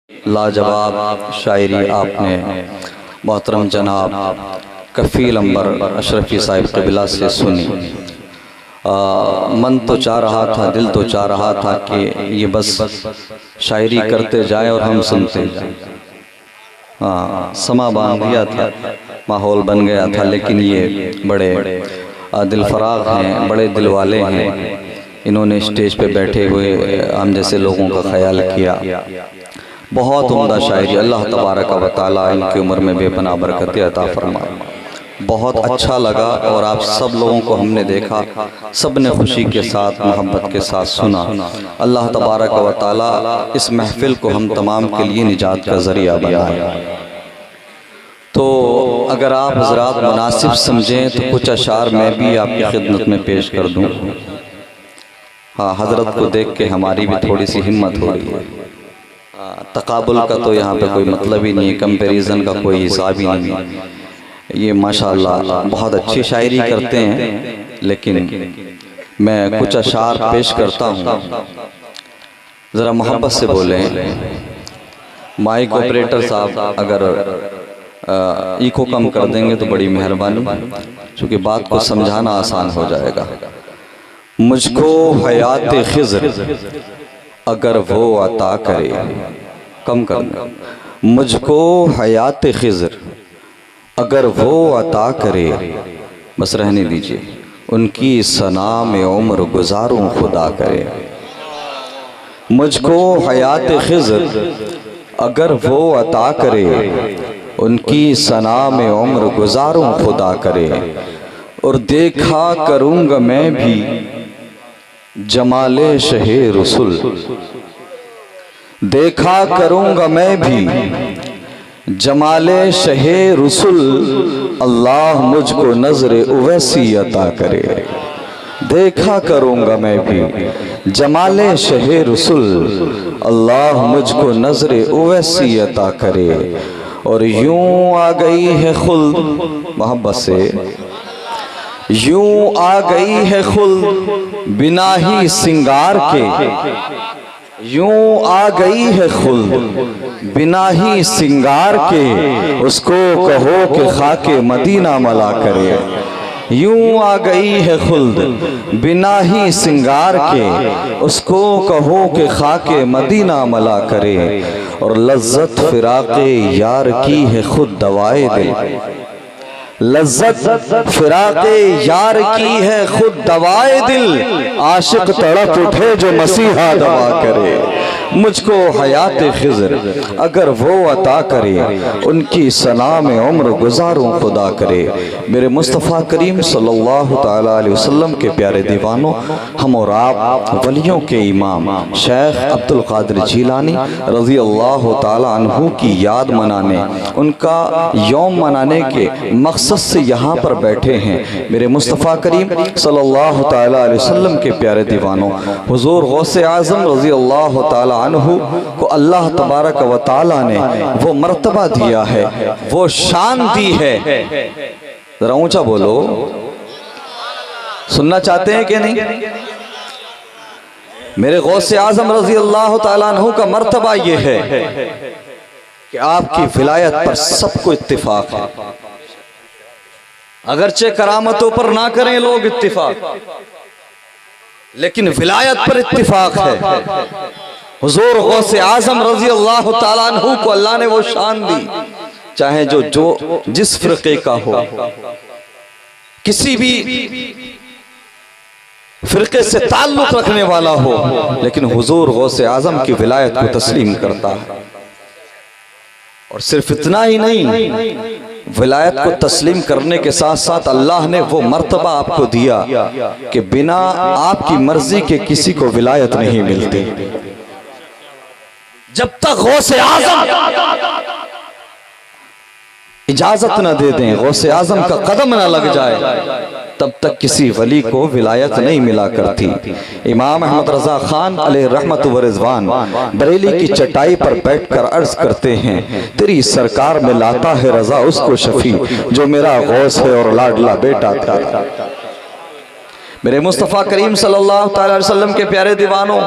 लाजवाब शायरी आपने मोहतरम जनाब कफ़ील अंबर अशरफी साहिब क़िबला से सुनी। मन तो चाह रहा था, दिल तो चाह रहा था कि ये बस शायरी करते जाए और हम सुनते जाए। हाँ, समा बांध दिया था, माहौल बन गया था, लेकिन ये बड़े दिल फराग हैं, बड़े दिल वाले हैं। इन्होंने स्टेज पे बैठे हुए हम जैसे लोगों का ख्याल किया। बहुत उम्दा शायरी, अल्लाह तबारक व तआला इनकी उम्र में बेपनाह बरकत अता फरमाए। बहुत अच्छा लगा और आप सब लोगों को हमने देखा, सब ने खुशी के साथ मोहब्बत के साथ सुना। अल्लाह तबारक व तआला इस महफिल को हम तमाम के लिए निजात का ज़रिया बनाए। तो अगर आप हज़रात मुनासिब समझें तो कुछ अशार मैं भी आपकी खिदमत में पेश कर दूँ। हाँ, हज़रत को देख के हमारी भी थोड़ी सी हिम्मत हो रही है। तकाबुल का तो यहाँ पे कोई मतलब ही नहीं है, कंपैरिजन का कोई हिसाब ही नहीं है। ये माशाअल्लाह बहुत अच्छी शायरी करते हैं, लेकिन मैं कुछ अशार पेश करता हूँ, ज़रा मोहब्बत से बोलें। माइक ऑपरेटर साहब अगर इको कम कर देंगे तो बड़ी मेहरबानी, क्योंकि बात को समझाना आसान हो जाएगा। मुझको हयात खिज़्र अगर वो अता करे, कम कर दें। मुझको हयात खिज़्र अगर वो अता करे, बस रहने दीजिए। उनकी सना में उम्र गुजारूं खुदा करे। मुझको हयात खिज़्र अगर वो अता करे, उनकी सना में उम्र गुजारूं खुदा करे। और देखा करूँगा मैं भी जमाले शहे रसूल, देखा करूँगा मैं भी जमाले शहे रसूल। अल्लाह मुझको नजरे उवैसी अता करे। देखा करूँगा मैं भी जमाले शहे रसूल, अल्लाह मुझको नजरे उवैसी अता करे। और यूं आ गई है खुल्द, मोहब्बत से, यूं आ गई है खुल्द बिना ही सिंगार के। यूं आ गई है खुल्द बिना ही सिंगार के, उसको कहो कि खाके मदीना मला करे। यूं आ गई है खुल्द बिना ही सिंगार के, उसको कहो कि खाके मदीना मला करे। और लज्जत फिराक़े यार की है खुद दवाए दिल, लज्जत फिराक़े यार की है खुद दवाए दिल। आशिक तड़प उठे जो मसीहा दवा करे। मुझको हयात खिज़्र अगर वो अता करे, उनकी सना में उम्र गुजारूं खुदा करे। मेरे मुस्तफ़ा करीम सल्लल्लाहु ताला अलैहि वसल्लम के प्यारे दीवानों, हम और आप वलियों के इमाम शेख अब्दुल कादिर जीलानी रज़ी अल्लाह ताला अन्हु की याद मनाने, उनका यौम मनाने के मकसद से यहाँ पर बैठे हैं। मेरे मुस्तफ़ा करीम सल्लल्लाहु ताला अलैहि वसल्लम के प्यारे दीवानों, हुज़ूर गौसे आज़म रज़ी अल्लाह ताला अन्हु को अल्लाह तबारक व ताला ने वो मर्तबा दिया है, वो शान दी है। जरा ऊंचा बोलो, सुनना चाहते हैं कि नहीं? मेरे गौसे आज़म रज़ी अल्लाह ताला अन्हु का मर्तबा ये है कि आपकी विलायत पर सबको इत्तिफाक है। अगरचे करामतों पर ना करें लोग इत्तिफाक, लेकिन विलायत पर इत्तिफाक है। हुज़ूर गौसे आज़म रज़ी अल्लाह ताला अन्हु को अल्लाह ने वो शान दी, चाहे जो जिस फ़िरक़े का हो, किसी भी फ़िरक़े से ताल्लुक़ रखने वाला हो, लेकिन हुज़ूर गौसे आज़म की विलायत को तस्लीम करता है। और सिर्फ इतना ही नहीं, विलायत को तस्लीम करने के साथ साथ अल्लाह ने वो मर्तबा आपको दिया कि बिना आपकी मर्जी के किसी को विलायत नहीं मिलती। जब तक गौसे आज़म इजाजत न दे दें, गौसे आज़म का कदम न लग जाए, तब तक किसी वली को विलायत नहीं मिला करती। इमाम अहमद रज़ा खान अलैहि रहमत व रिज़वान बरेली की चटाई पर बैठकर अर्ज करते हैं, तेरी सरकार में लाता है रज़ा उसको शफी, जो मेरा गौस है और लाडला बेटा था। मेरे मुस्तफ़ा करीम सल्लल्लाहु अलैहि वसल्लम के प्यारे दीवानों,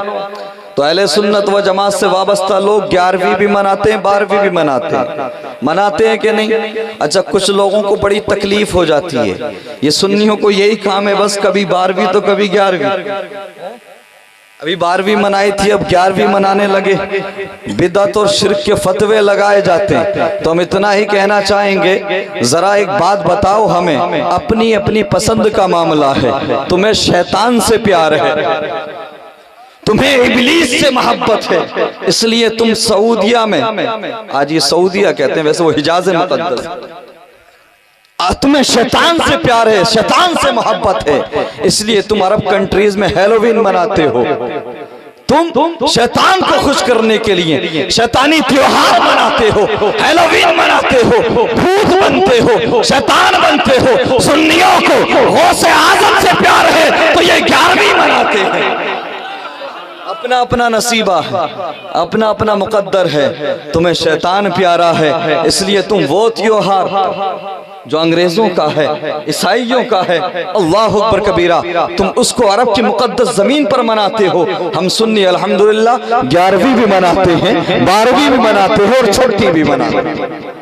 तो अहले सुन्नत व जमात से वाबस्ता लोग 11वीं भी मनाते हैं, 12वीं भी मनाते हैं कि नहीं? अच्छा, कुछ लोगों को बड़ी तकलीफ हो जाती है, ये सुन्नियों को यही काम है बस, कभी 12वीं तो कभी 11वीं। अभी 12वीं मनाई थी, अब 11वीं मनाने लगे। बिदअत और शिर्क के फतवे लगाए जाते हैं। तो हम इतना ही कहना चाहेंगे, जरा एक बात बताओ हमें, अपनी अपनी पसंद का मामला है। तुम्हें शैतान से प्यार है, तुम्हें इब्लीस से मोहब्बत है, इसलिए तुम सऊदिया में, आज ये सऊदिया कहते हैं, वैसे वो हिजाज मुक़द्दस, तुम्हें शैतान से प्यार है, शैतान से मोहब्बत है, इसलिए तुम अरब कंट्रीज में हैलोवीन मनाते हो। तुम शैतान को खुश करने के लिए शैतानी त्योहार मनाते हो, हैलोवीन मनाते हो, भूत बनते हो, शैतान बनते हो। सुन्नियों को गौसे आज़म से प्यार है तो ये 11वीं मनाते हैं। अपना अपना नसीबा है, अपना अपना मुकद्दर है। तुम्हें शैतान प्यारा है, इसलिए तुम वो त्योहार जो अंग्रेजों का है, ईसाइयों का है, अल्लाह अकबर कबीरा, तुम उसको अरब की मुकद्दस जमीन पर मनाते हो। हम सुन्नी अल्हम्दुलिल्लाह 11वीं भी मनाते हैं, 12वीं भी मनाते हैं और छठी भी मनाते हैं।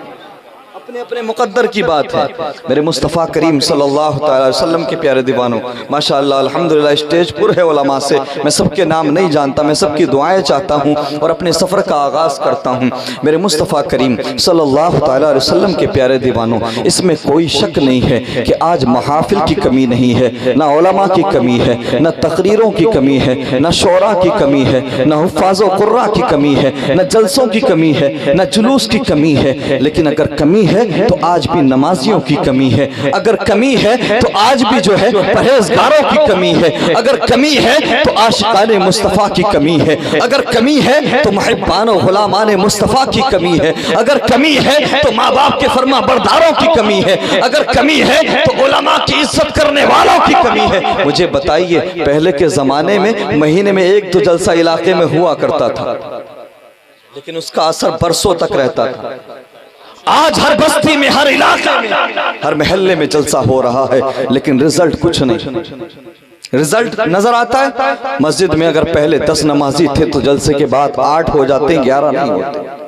अपने अपने मुकद्दर की बात है। मेरे मुस्तफ़ा करीम सल्लल्लाहु अलैहि वसल्लम के प्यारे दीवानों, माशाअल्लाह अल्हम्दुलिल्लाह स्टेज पुर है उलमा से। मैं सबके नाम नहीं जानता, मैं सबकी दुआएं चाहता हूँ और अपने सफ़र का आगाज़ करता हूँ। मेरे मुस्तफ़ा करीम सल्लल्लाहु अलैहि वसल्लम के प्यारे दीवानों, इसमें कोई शक नहीं है कि आज महाफिल की कमी नहीं है, ना उलमा की कमी है, न तकरीरों की कमी है, न शोरा की कमी है, न हुफ़ाज़ व कुर्रा की कमी है, न जलसों की कमी है, न जुलूस की कमी है। लेकिन अगर कमी है तो आज भी नमाजियों की कमी है, अगर कमी है तो आज भी जो है परहेजगारों की कमी है, अगर कमी है तो आशिकाने मुस्तफ़ा की कमी है, अगर कमी है तो मुहिब्बान व गुलामाने मुस्तफ़ा की कमी है, अगर कमी है तो माँ बाप के फरमा बरदारों की कमी है, अगर कमी है तो उलमा की इज्जत करने वालों की कमी है। मुझे बताइए, पहले के ज़माने में महीने में 1-2 जलसा इलाके में हुआ करता था, लेकिन उसका असर बरसों तक रहता था। आज हर बस्ती में, हर इलाके में, हर महल्ले में जलसा हो रहा है, लेकिन रिजल्ट कुछ नहीं। रिजल्ट नजर आता है, मस्जिद में अगर पहले 10 नमाजी थे तो जलसे के बाद 8 हो जाते हैं, 11 नहीं होते।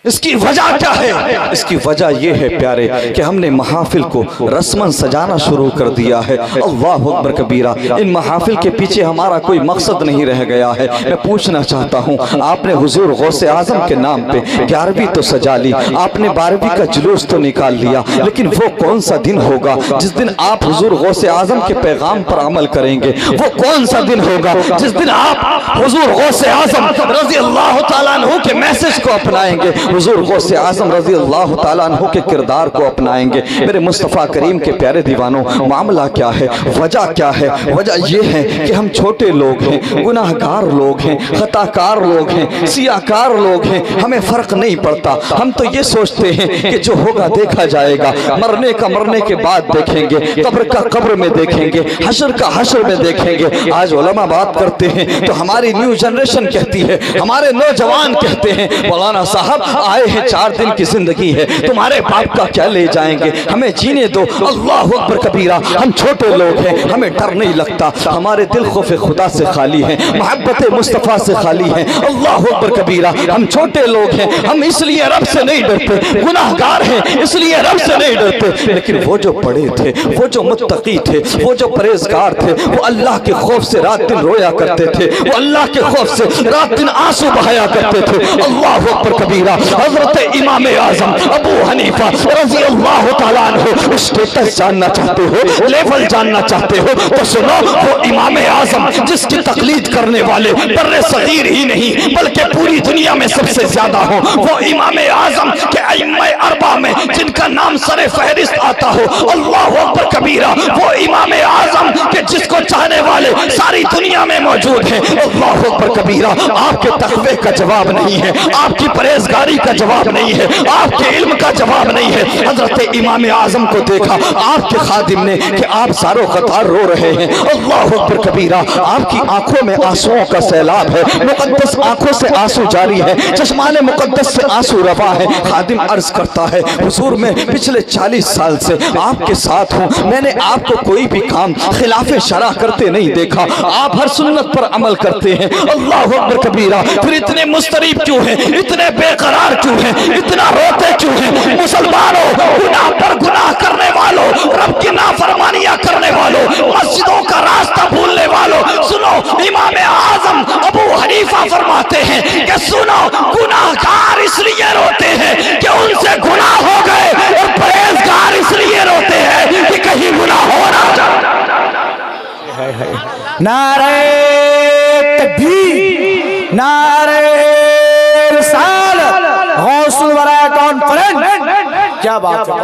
इसकी वजह क्या है? इसकी वजह यह है प्यारे कि हमने महाफिल को रस्मन सजाना शुरू कर दिया है। अल्लाह अकबर कबीरा। इन महाफिल के पीछे हमारा कोई मकसद नहीं रह गया है। मैं पूछना चाहता हूँ, आपने हुजूर गौसे आजम के नाम पे 11वीं तो सजा ली, आपने 12वीं का जुलूस तो निकाल लिया, लेकिन वो कौन सा दिन होगा जिस दिन आप हुजूर गौसे आजम के पैगाम पर अमल करेंगे? वो कौन सा दिन होगा जिस दिन आप हुजूर गौसे आजम रज़ी अल्लाह तआला अन्हु के मैसेज को अपनाएंगे, हुजूर गौसे आज़म रज़ी अल्लाह तआला अन्हु के किरदार को अपनाएंगे? मेरे मुस्तफ़ा करीम के प्यारे दीवानों, मामला क्या है, वजह क्या है? वजह यह है कि हम छोटे लोग हैं, गुनाहगार लोग हैं, खताकार लोग हैं, सियाकार लोग हैं, हमें फ़र्क नहीं पड़ता। हम तो ये सोचते हैं कि जो होगा देखा जाएगा, मरने का मरने के बाद देखेंगे, कब्र का कब्र में देखेंगे, हशर का हशर में देखेंगे। आज उलमा बात करते हैं तो हमारी न्यू जनरेशन कहती है, हमारे नौजवान कहते हैं, मौलाना साहब आए हैं 4 दिन की जिंदगी है, तुम्हारे बाप का क्या ले जाएंगे, हमें जीने दो। अल्लाह अकबर कबीरा। हम छोटे लोग हैं, हमें डर नहीं लगता, हमारे दिल खौफ खुदा से खाली है, मोहब्बत मुस्तफ़ा से खाली है। अल्लाह अकबर कबीरा। हम छोटे लोग हैं, हम इसलिए रब से नहीं डरते, गुनाहगार हैं इसलिए रब से नहीं डरते। लेकिन वो जो बड़े थे, वो जो मुत्तकी थे, वो जो परहेजगार थे, वो अल्लाह के खौफ से रात दिन रोया करते थे, वो अल्लाह के खौफ से रात दिन आंसू बहाया करते थे। अल्लाह अकबर कबीरा। हजरत इमाम आजम अबू हनीफा रज़ी अल्लाह तआला अन्हु स्टेटस जानना चाहते हो, लेवल जानना चाहते हो तो सुनो, वो इमाम आजम जिसकी तकलीद करने वाले बर्रे सगीर ही नहीं बल्कि पूरी दुनिया में सबसे ज्यादा हो, वो इमाम आजम के अइम्मा अरबा में जिनका नाम सरे फहरिस्त आता हो, अल्लाह अकबर कबीरा। वो इमाम आजम के जिसको चाहने वाले सारी दुनिया में मौजूद है, अल्लाह अकबर कबीरा। आपके तकवे का जवाब नहीं है, आपकी परहेजगारी जानकारी का जवाब नहीं है, आपके इल्म का जवाब नहीं है। हजरत इमाम आजम को देखा आपके खादिम ने कि आप सारों कतार रो रहे हैं, अल्लाह अकबर कबीरा, आपकी आंखों में आंसुओं का सैलाब है, मुकद्दस आंखों से आंसू जारी है, चश्माने मुकद्दस से आंसू रवा है। खादिम अर्ज करता है, हुजूर मैं पिछले 40 साल से आपके साथ हूँ, मैंने आपको कोई भी काम खिलाफ शरा करते नहीं देखा, आप हर सुन्नत पर अमल करते हैं। अल्लाह अकबर कबीरा, फिर इतने मुस्तरीब क्यों हैं, इतने बेकरार क्यों हैं, इतना रोते क्यों हैं? मुसलमानों, गुनाह पर गुनाह करने वालों, रब की नाफरमानियां करने वालों, मस्जिदों का रास्ता भूलने वालों, सुनो, इमाम आजम अबू हनीफा फरमाते हैं कि सुनो, गुनाहगार इसलिए रोते हैं कि उनसे गुनाह हो गए, और परहेजगार इसलिए रोते हैं कि कहीं गुनाह हो ना जाए। नारे तकबीर, नारे रिसालत, गौसुल वरा कॉन्फ्रेंस, क्या बात है।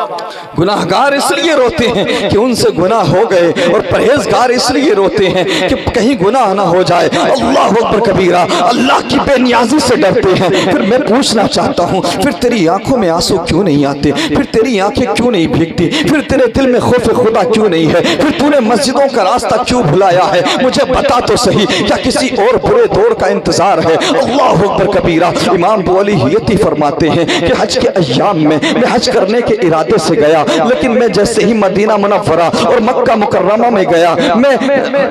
गुनाहगार इसलिए रोते हैं कि उनसे गुनाह हो गए, और परहेजगार इसलिए रोते हैं कि कहीं गुनाह ना हो जाए। अल्लाह अकबर कबीरा, अल्लाह की बेनियाजी से डरते हैं। फिर मैं पूछना चाहता हूँ, फिर तेरी आंखों में आंसू क्यों नहीं आते, फिर तेरी आंखें क्यों नहीं भीगती, फिर तेरे दिल में खौफ खुदा क्यों नहीं है, फिर तूने मस्जिदों का रास्ता क्यों भुलाया है? मुझे बता तो सही, क्या किसी और बुरे दौर का इंतजार है? अल्लाह अकबर कबीरा। इमाम बुअली हियती फरमाते हैं कि हज के अय्याम में मैं हज करने के इरादे से गया, लेकिन मैं जैसे ही मदीना मुनव्वरा और मक्का मुकर्रमा में गया, मैं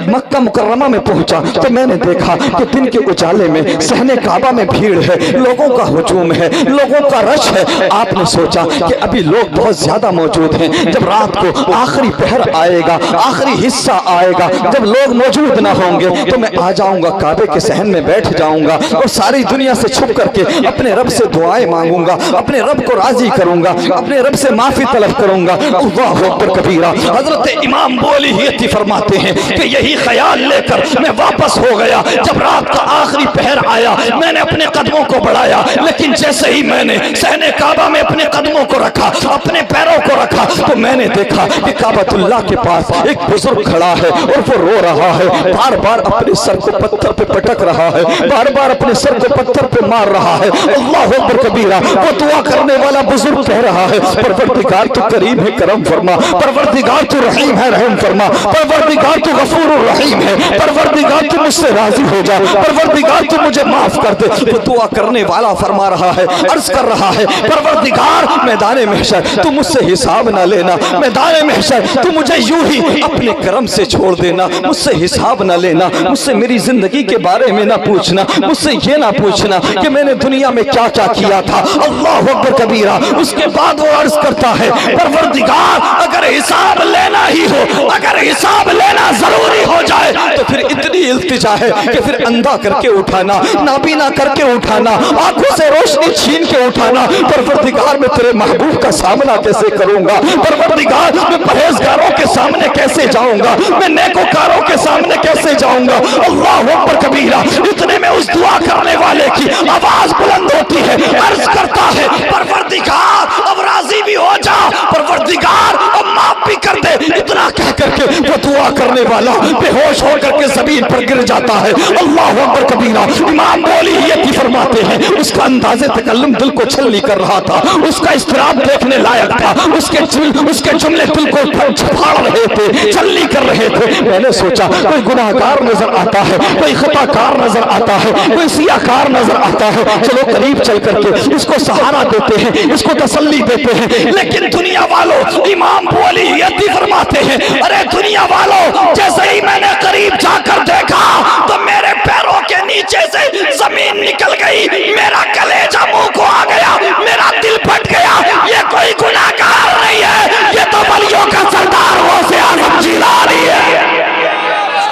मक्का मुकर्रमा में पहुंचा तो मैंने देखा कि दिन के उजाले में सहने काबा में भीड़ है, लोगों का हुजूम है, लोगों का रश है। आपने सोचा कि अभी लोग बहुत ज्यादा मौजूद हैं, जब रात को आखिरी पहर आएगा, आखिरी हिस्सा आएगा, जब लोग मौजूद ना होंगे तो मैं आ जाऊंगा, काबे के सहन में बैठ जाऊंगा और सारी दुनिया से छुप करके अपने रब से दुआएं मांगूंगा, अपने रब को राजी करूंगा, अपने रब से माफी तलब करूंगा। अल्लाह अकबर कबीरा। हजरत इमाम बुअली हियती फरमाते हैं कि यही ख्याल लेकर मैं वापस हो गया। जब रात का आखिरी पहर आया, मैंने अपने कदमों को बढ़ाया, लेकिन जैसे ही मैंने सहने काबा में अपने कदमों को रखा, अपने पैरों को रखा, तो मैंने देखा कि काबतुल्लाह के पास एक बुजुर्ग खड़ा है और वो रो रहा है, बार बार अपने सर को पत्थर पे पटक रहा है, बार बार अपने सर को पत्थर पे मार रहा है। अल्लाह अकबर कबीरा। वो दुआ करने वाला बुजुर्ग कह रहा है, परवरदिगार तू करीम है, करम फरमा, परवरदिगार तू रहीम है, रहम फरमा, परवरदिगार तू गफूर रहीम है, परवरदिगार तू मुझसे राजी हो जा, परवरदिगार तू मुझे माफ कर दे। वो दुआ करने वाला फरमा रहा है, अर्ज कर रहा है, परवरदिगार मैदान महशर तू मुझसे हिसाब ना लेना, मैदान महशर तू मुझे यूं ही अपने करम से छोड़ देना, मुझसे हिसाब ना लेना, मुझसे मेरी जिंदगी के बारे में ना पूछना, मुझसे ये ना पूछना कि मैंने दुनिया में क्या क्या किया था। अल्लाह अकबर कबीरा। उसके बाद वो अर्ज करता है, परवरदिगार अगर हिसाब लेना ही हो, अगर हिसाब लेना जरूरी हो जाए तो फिर इतनी इल्तिजा है कि फिर अंधा करके उठाना, नाबीना करके उठाना, आंखों से रोशनी छीन के उठाना। परवरदिगार मैं तेरे महबूब का सामना कैसे करूंगा? परवरदिगार मैं परहेजगारों के सामने कैसे जाऊंगा? मैं नेकोकारों के सामने कैसे जाऊंगा? अल्लाह अकबर कबीरा। इतने में उस दुआ करने वाले की आवाज बुलंद होती है, अर्ज करता है, परवरदिगार अब राजी भी हो जा, परवरदिगार अब माफ भी कर दे। इतना कह करके वो दुआ करने वाला बेहोश होकर के जमीन पर गिर जाता है। अल्लाह अकबर कबीरा। इमाम बुअली हियती फरमाते हैं, उसका अंदाज़े तकल्लुम दिल को छलनी कर रहा था, उसका इस्तिराब देखने लायक था, उसके जुमले दिल को फाड़ रहे थे, छलनी कर रहे थे। मैंने सोचा कोई गुनाहगार नजर आता है, कोई खताकार नजर आता है, कोई सियाकार नजर आता है, चलो करीब चल करके इसको सहारा देते हैं, इसको तसल्ली देते हैं। लेकिन दुनिया वालों, इमाम बुअली हियती फरमाते हैं, अरे दुनिया वालों, जैसे ही मैंने करीब जाकर देखा तो मेरे पैरों के नीचे से जमीन निकल गई, मेरा कलेजा मुंह को आ गया, मेरा दिल फट गया। ये कोई गुनाहगार नहीं है, ये तो वलियों का सरदार गौसे आज़म जिलानी है।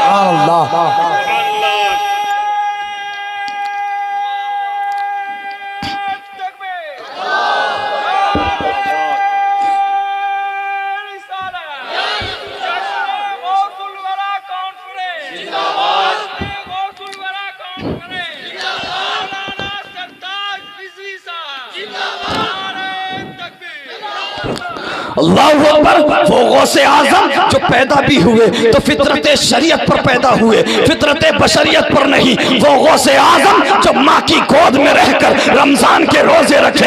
अल्लाह। अल्लाह अकबर। वो गौसे आज़म जो पैदा भी हुए तो फितरत शरीयत पर पैदा हुए, फितरत बशरियत पर नहीं। वो गौसे आज़म जो माँ की गोद में रहकर रमजान के रोजे रखे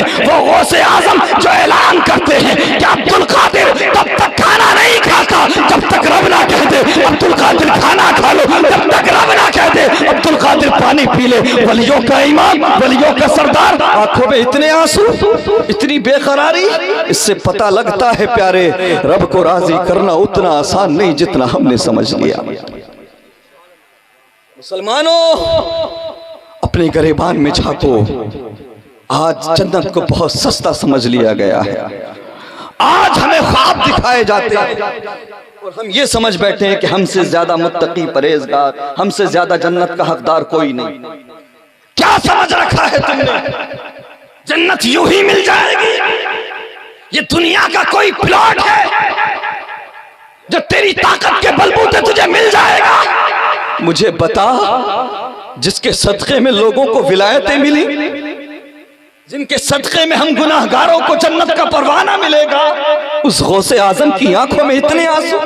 वलियों का ईमान, वलियों का सरदार, आंखों में इतने आंसू, इतनी बेकरारी। इससे पता लगता है प्यारे, रब को राजी करना उतना आसान नहीं जितना हमने समझ लिया। मुसलमानों, अपने गरेबान में झांको। आज जन्नत को बहुत सस्ता समझ लिया गया है। आज हमें ख्वाब दिखाए जाते हैं और हम ये समझ बैठे हैं कि हमसे ज्यादा मुत्तकी परहेजगार, हमसे ज्यादा जन्नत का हकदार कोई नहीं। क्या समझ रखा है तुमने? जन्नत यूं ही मिल जाएगी? ये दुनिया का कोई प्लॉट है जो तेरी ताकत के बलबूते तुझे मिल जाएगा? मुझे बता, जिसके सदक़े में लोगों को विलायतें मिली, जिनके सदक़े में हम गुनाहगारों को जन्नत का परवाना मिलेगा, उस गौसे आजम की आंखों में इतने आंसू,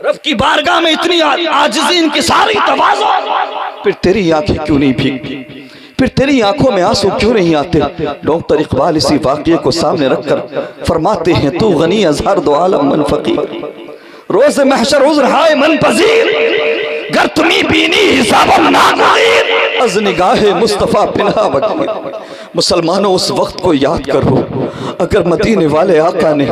रब की बारगाह में इतनी आजिज़ी, इनकी सारी तवाज़ु, फिर तेरी आंखें क्यों नहीं भीगती? फिर तेरी आंखों में आंसू क्यों नहीं आते? डॉक्टर इकबाल इसी वाक़ये को सामने रखकर फरमाते हैं, तू गनी अज़हर दो आलम मन फ़कीर, रोज़ महशर उज़्र हाय मन पज़ीर, गर तुम्ही बीनी हिसाब नागुज़ीर, अज़ निगाहे मुस्तफ़ा पिन्हा वकीर। मुसलमानों, उस वक्त को याद करो, अगर मदीने वाले आका ने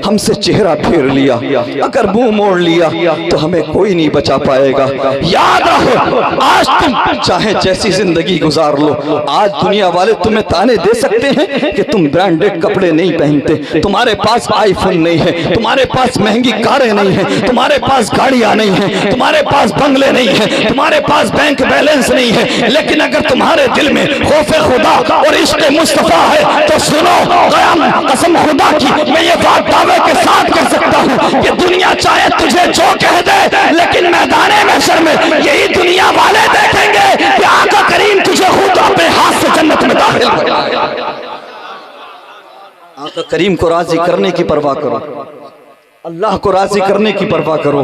हमसे चेहरा फेर लिया, अगर मुंह मोड़ लिया, तो हमें कोई नहीं बचा पाएगा। याद रहो, आज तुम चाहे जैसी जिंदगी गुजार लो, आज दुनिया वाले तुम्हें ताने दे सकते हैं कि तुम ब्रांडेड कपड़े नहीं पहनते, तुम्हारे पास आईफोन नहीं है, तुम्हारे पास महंगी कारें नहीं है, तुम्हारे पास गाड़ियां नहीं है, तुम्हारे पास बंगले नहीं है, तुम्हारे पास बैंक बैलेंस नहीं है, लेकिन अगर तुम्हारे दिल में खौफ खुदा और इश्क़ मुस्तफा है तो सुनो, कसम खुदा की मैं ये बात दावे के साथ कर सकता हूँ कि दुनिया चाहे तुझे जो कह दे, लेकिन मैदाने महशर में यही दुनिया वाले देखेंगे कि आका करीम तुझे खुद अपने हाथ से जन्नत में दाखिल कराएगा। आका करीम को राजी करने की परवाह करो, अल्लाह को राजी करने की परवाह करो।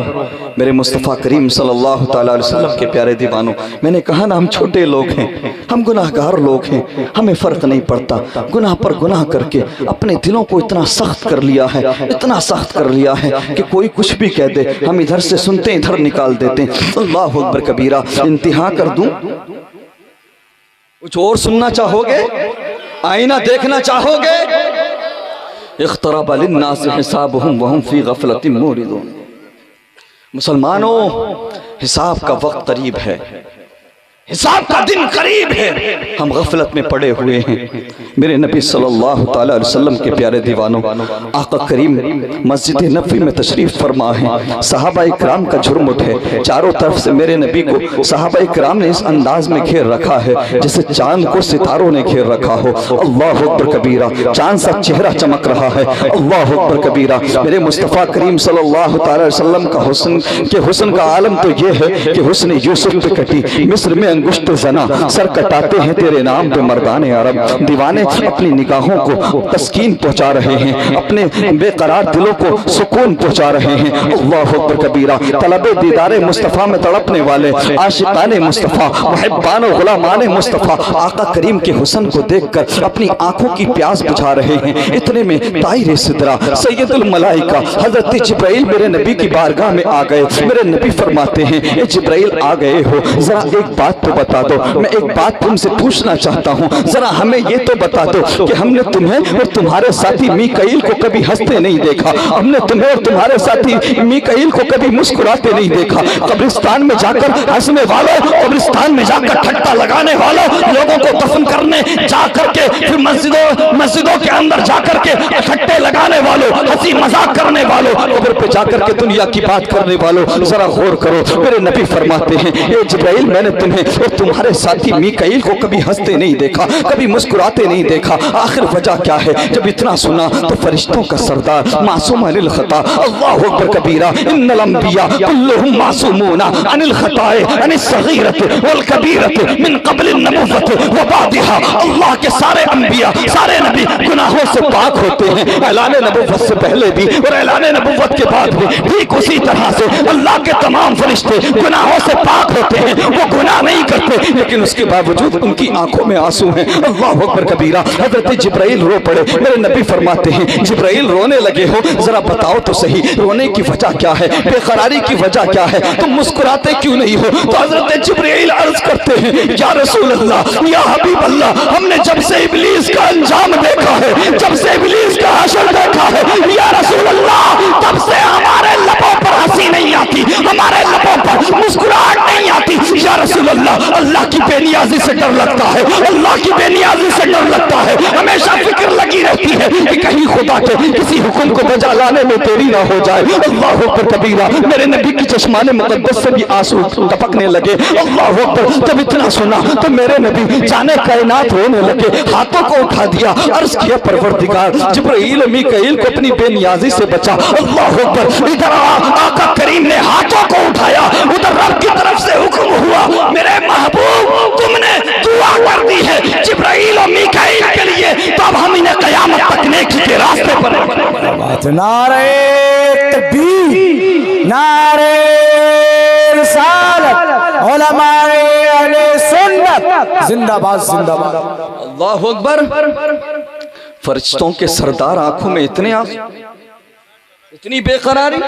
मेरे मुस्तफ़ा करीम सल्लल्लाहु ताला अलैहि वसल्लम के प्यारे दीवानों, मैंने कहा ना, हम छोटे लोग हैं, हम गुनाहगार लोग हैं, हमें फ़र्क नहीं पड़ता। गुनाह पर गुनाह करके अपने दिलों को इतना सख्त कर लिया है, इतना सख्त कर लिया है कि कोई कुछ भी कह दे, हम इधर से सुनते इधर निकाल देते हैं। अल्लाहु अकबर कबीरा। इंतहा कर दूं? कुछ और सुनना चाहोगे? आईना देखना चाहोगे? इख्तरब लिन्नास हिसाबुहुम वहुम फी गफलतिन मुरिदून। मुसलमानों, हिसाब का वक्त करीब है, हिसाब का दिन करीब है, हम गफलत में पड़े हुए हैं। मेरे नबी सल्लल्लाहु ताला अलैहि वसल्लम के प्यारे दीवानों, आका करीम मस्जिद नबवी में तशरीफ फरमा है, सहाबा इकराम का झुर्म उठे, चारों तरफ से मेरे नबी को सहाबा इकराम ने इस अंदाज में घेर रखा है जैसे चांद को सितारों ने घेर रखा हो। अल्लाहु अकबर कबीरा। चांद सा चेहरा चमक रहा है। अल्लाहु अकबर कबीरा। मेरे मुस्तफ़ा करीम सल्लल्लाहु ताला अलैहि वसल्लम का हुस्न का आलम तो ये है कि हुस्न यूसुफ पे कटी मिस्र में अंगुष्ठ जना, सर कटाते हैं तेरे नाम पे मर्दाने अरब। दीवाने अपनी निगाहों को तस्कीन पहुंचा रहे हैं, अपने बेकरार दिलों को सुकून पहुंचा रहे हैं। अल्लाहु अकबर कबीरा। तलबे दीदारे मुस्तफ़ा में तड़पने वाले आशिकाने मुस्तफ़ा, मुहिब्बान गुलामाने मुस्तफ़ा आका करीम के हुस्न को देखकर अपनी आंखों की प्यास बुझा रहे हैं। इतने में ताहिर सिदरा सैयदुल मलाइका हजरत जिब्राइल मेरे नबी की बारगाह में आ गए। मेरे नबी फरमाते हैं, ए जिब्राइल आ गए हो, जरा एक बात तो बता दो, मैं एक बात तुमसे पूछना चाहता हूँ, जरा हमें ये तो बता दो कि हमने तुम्हें और तुम्हारे साथी मीकाईल को कभी हंसते नहीं देखा, हमने तुम्हें और तुम्हारे साथी मीकाईल को कभी मुस्कुराते नहीं देखा। कब्रिस्तान में जाकर हंसने वालों, कब्रिस्तान में जाकर ठट्टा लगाने वालों, लोगों को दफन करने जाकर के फिर मस्जिदों के अंदर जाकर के ठट्टे लगाने वालों, हंसी मजाक करने वालों, कब्र पे जाकर के दुनिया की बात करने वालों, जरा गौर करो। मेरे नबी फरमाते हैं, ए जिब्राइल मैंने तुम्हें और तुम्हारे साथी मीकाईल को कभी हंसते नहीं देखा, कभी मुस्कुराते नहीं देखा। आखिर वजह क्या है? जब इतना सुना तो फरिश्तों का सरदार मासूम अनिल खता, अल्लाहु अकबर कबीरा, इन्नल अंबिया कुल्लुहुम मासूमून अनिल खताए अनिस सगीरत वल कबीरत मिन क़ब्ल नबुव्वत व बादिहा। अल्लाह के सारे अंबिया, सारे नबी गुनाहों से पाक होते हैं, ऐलान नबुव्वत से पहले भी और ऐलान नबुव्वत के बाद भी। ठीक उसी तरह से अल्लाह के तमाम फरिश्ते गुनाहों से पाक होते हैं, वो गुनाह नहीं करते, लेकिन उसके बावजूद उनकी आंखों में आंसू हैं। अल्लाह अकबर कबीरा। हजरत जिब्राइल रो पड़े। मेरे नबी फरमाते हैं जिब्राइल रोने लगे हो, जरा बताओ तो सही रोने की वजह क्या है, बेकरारी की वजह क्या है, तुम मुस्कुराते क्यों नहीं हो? तो हजरत जिब्राइल अर्ज करते हैं या रसूल अल्लाह, या हबीब अल्लाह, हमने जब से इब्लीस का अंजाम देखा है, जब से इब्लीस का हशर देखा है, या रसूल अल्लाह, तब से हमारे लबों पर हंसी नहीं आती, हमारे लबों पर मुस्कुराहट नहीं आती। या रसूल अल्लाह, अल्लाह की बेनियाजी से डर लगता है, अल्लाह की बेनियाजी से डर लगता है। हमेशा फिक्र लगी रहती है कि कहीं खुदा के किसी हुक्म को बजा लाने में देरी ना हो जाए। अल्लाह अकबर कबीरा। मेरे नबी की चश्माने मुकद्दस से भी आंसू टपकने लगे। अल्लाह अकबर। जब इतना सुना तो मेरे नबी जाने कायनात रोने लगे, हाथों को उठा दिया, अर्ज किया परवरदिगार, जिब्राइल मीकाईल को अपनी बेनियाजी से बचा। अल्लाह अकबर। इधर आका करीम ने हाथों को उठाया, उधर रब की तरफ से हुक्म हुआ, मेरे महबूब तुमने दुआ कर दी है जिब्राइल और मीकाईल के लिए, तो अब हम इन्हें कयामत तक नेकी के रास्ते पर नारे तकबीर, नारे रिसालत, उलमाए अहले सुन्नत जिंदाबाद जिंदाबाद। अल्लाह अकबर। फरिश्तों के सरदार आंखों में इतने आंसू, इतनी बेकरारी,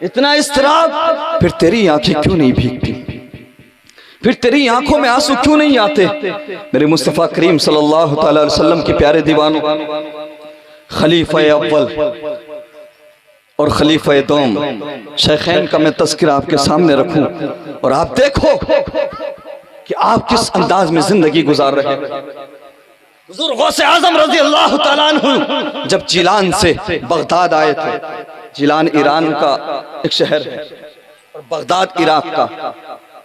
इतना इस्तराब, फिर तेरी आंखें क्यों नहीं भीगती, फिर तेरी आंखों में आंसू क्यों नहीं आते? मेरे मुस्तफ़ा करीम सल्लल्लाहु अलैहि वसल्लम के प्यारे दीवानों, खलीफा अव्वल और खलीफा दोम शेखैन का मैं तज़किरा आपके सामने रखूं और आप देखो कि आप किस अंदाज में जिंदगी गुजार रहे हैं। हुज़ूर गौसे आज़म रज़ी अल्लाह तआला अन्हु जब जिलान से बगदाद आए थे, जिलान ईरान का एक शहर है और बगदाद इराक का,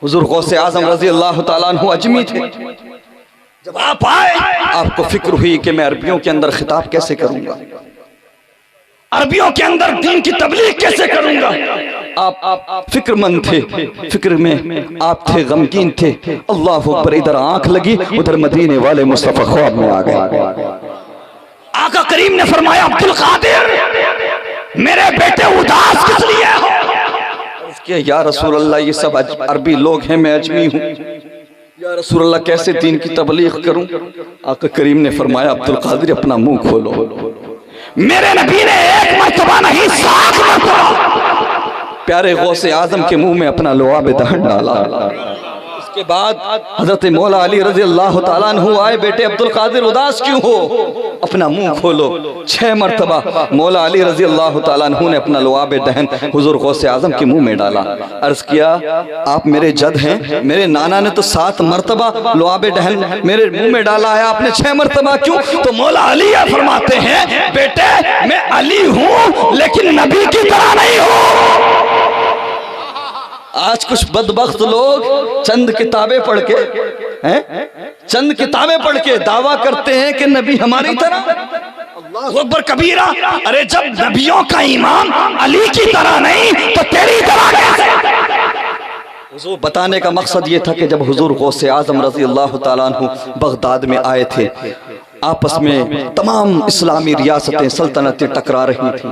हुज़ूर गौसे आज़म रज़ी अल्लाह तआला अन्हु अजमी थे। जब आप आए आपको फिक्र हुई कि मैं अरबियों के अंदर खिताब कैसे करूंगा, अरबियों के अंदर दीन की तबलीग कैसे करूंगा। आप फिक्रमंद थे, फिक्र में आप थे, गमगीन थे। अल्लाह अकबर। इधर आंख लगी, उधर मदीने वाले मुस्तफा ख्वाब में आ गए। आका करीम ने फरमाया अब्दुल कादिर मेरे बेटे उदास किस लिए हो? या रसूल अल्लाह ये सब अरबी लोग हैं, मैं अजमी हूँ, या रसूल अल्लाह कैसे दीन की तबलीग करूं? आका करीम ने फरमाया अब्दुल कादिर अपना मुंह खोलो। मेरे नबी ने एक मर्तबा नहीं 7 मर्तबा प्यारे गौसे आजम के मुंह में अपना लुआब दहन डाला। उसके बाद हजरत मौला अली रज़ी अल्लाह तआला अन्हु आए, बेटे अब्दुल कादिर उदास क्यों हो, अपना मुंह खोलो। 6 मर्तबा मौला अली रज़ी अल्लाह तआला अन्हु ने अपना लुआब दहन हुजूर गौसे आजम के मुंह में डाला। अर्ज किया आप मेरे जद हैं, मेरे नाना ने तो 7 मर्तबा लुआब दहन मेरे मुंह में डाला है, आपने 6 मर्तबा क्यों? तो मौला अली फरमाते हैं बेटे मैं अली हूं लेकिन नबी की तरह नहीं हूं। आज कुछ बदबख्त लोग चंद किताबें पढ़ के चंद किताबें पढ़ के दावा करते हैं कि नबी हमारी तरह। अल्लाह अकबर कबीरा। अरे जब नबियों का इमाम अली की तरह नहीं तो तेरी तरह कैसे? हुजूर बताने का मकसद ये था कि जब हुजूर गौसे आजम रज़ी अल्लाह तआला अन्हु बगदाद में आए थे, आपस में तमाम इस्लामी रियासतें सल्तनतें टकरा रही थी।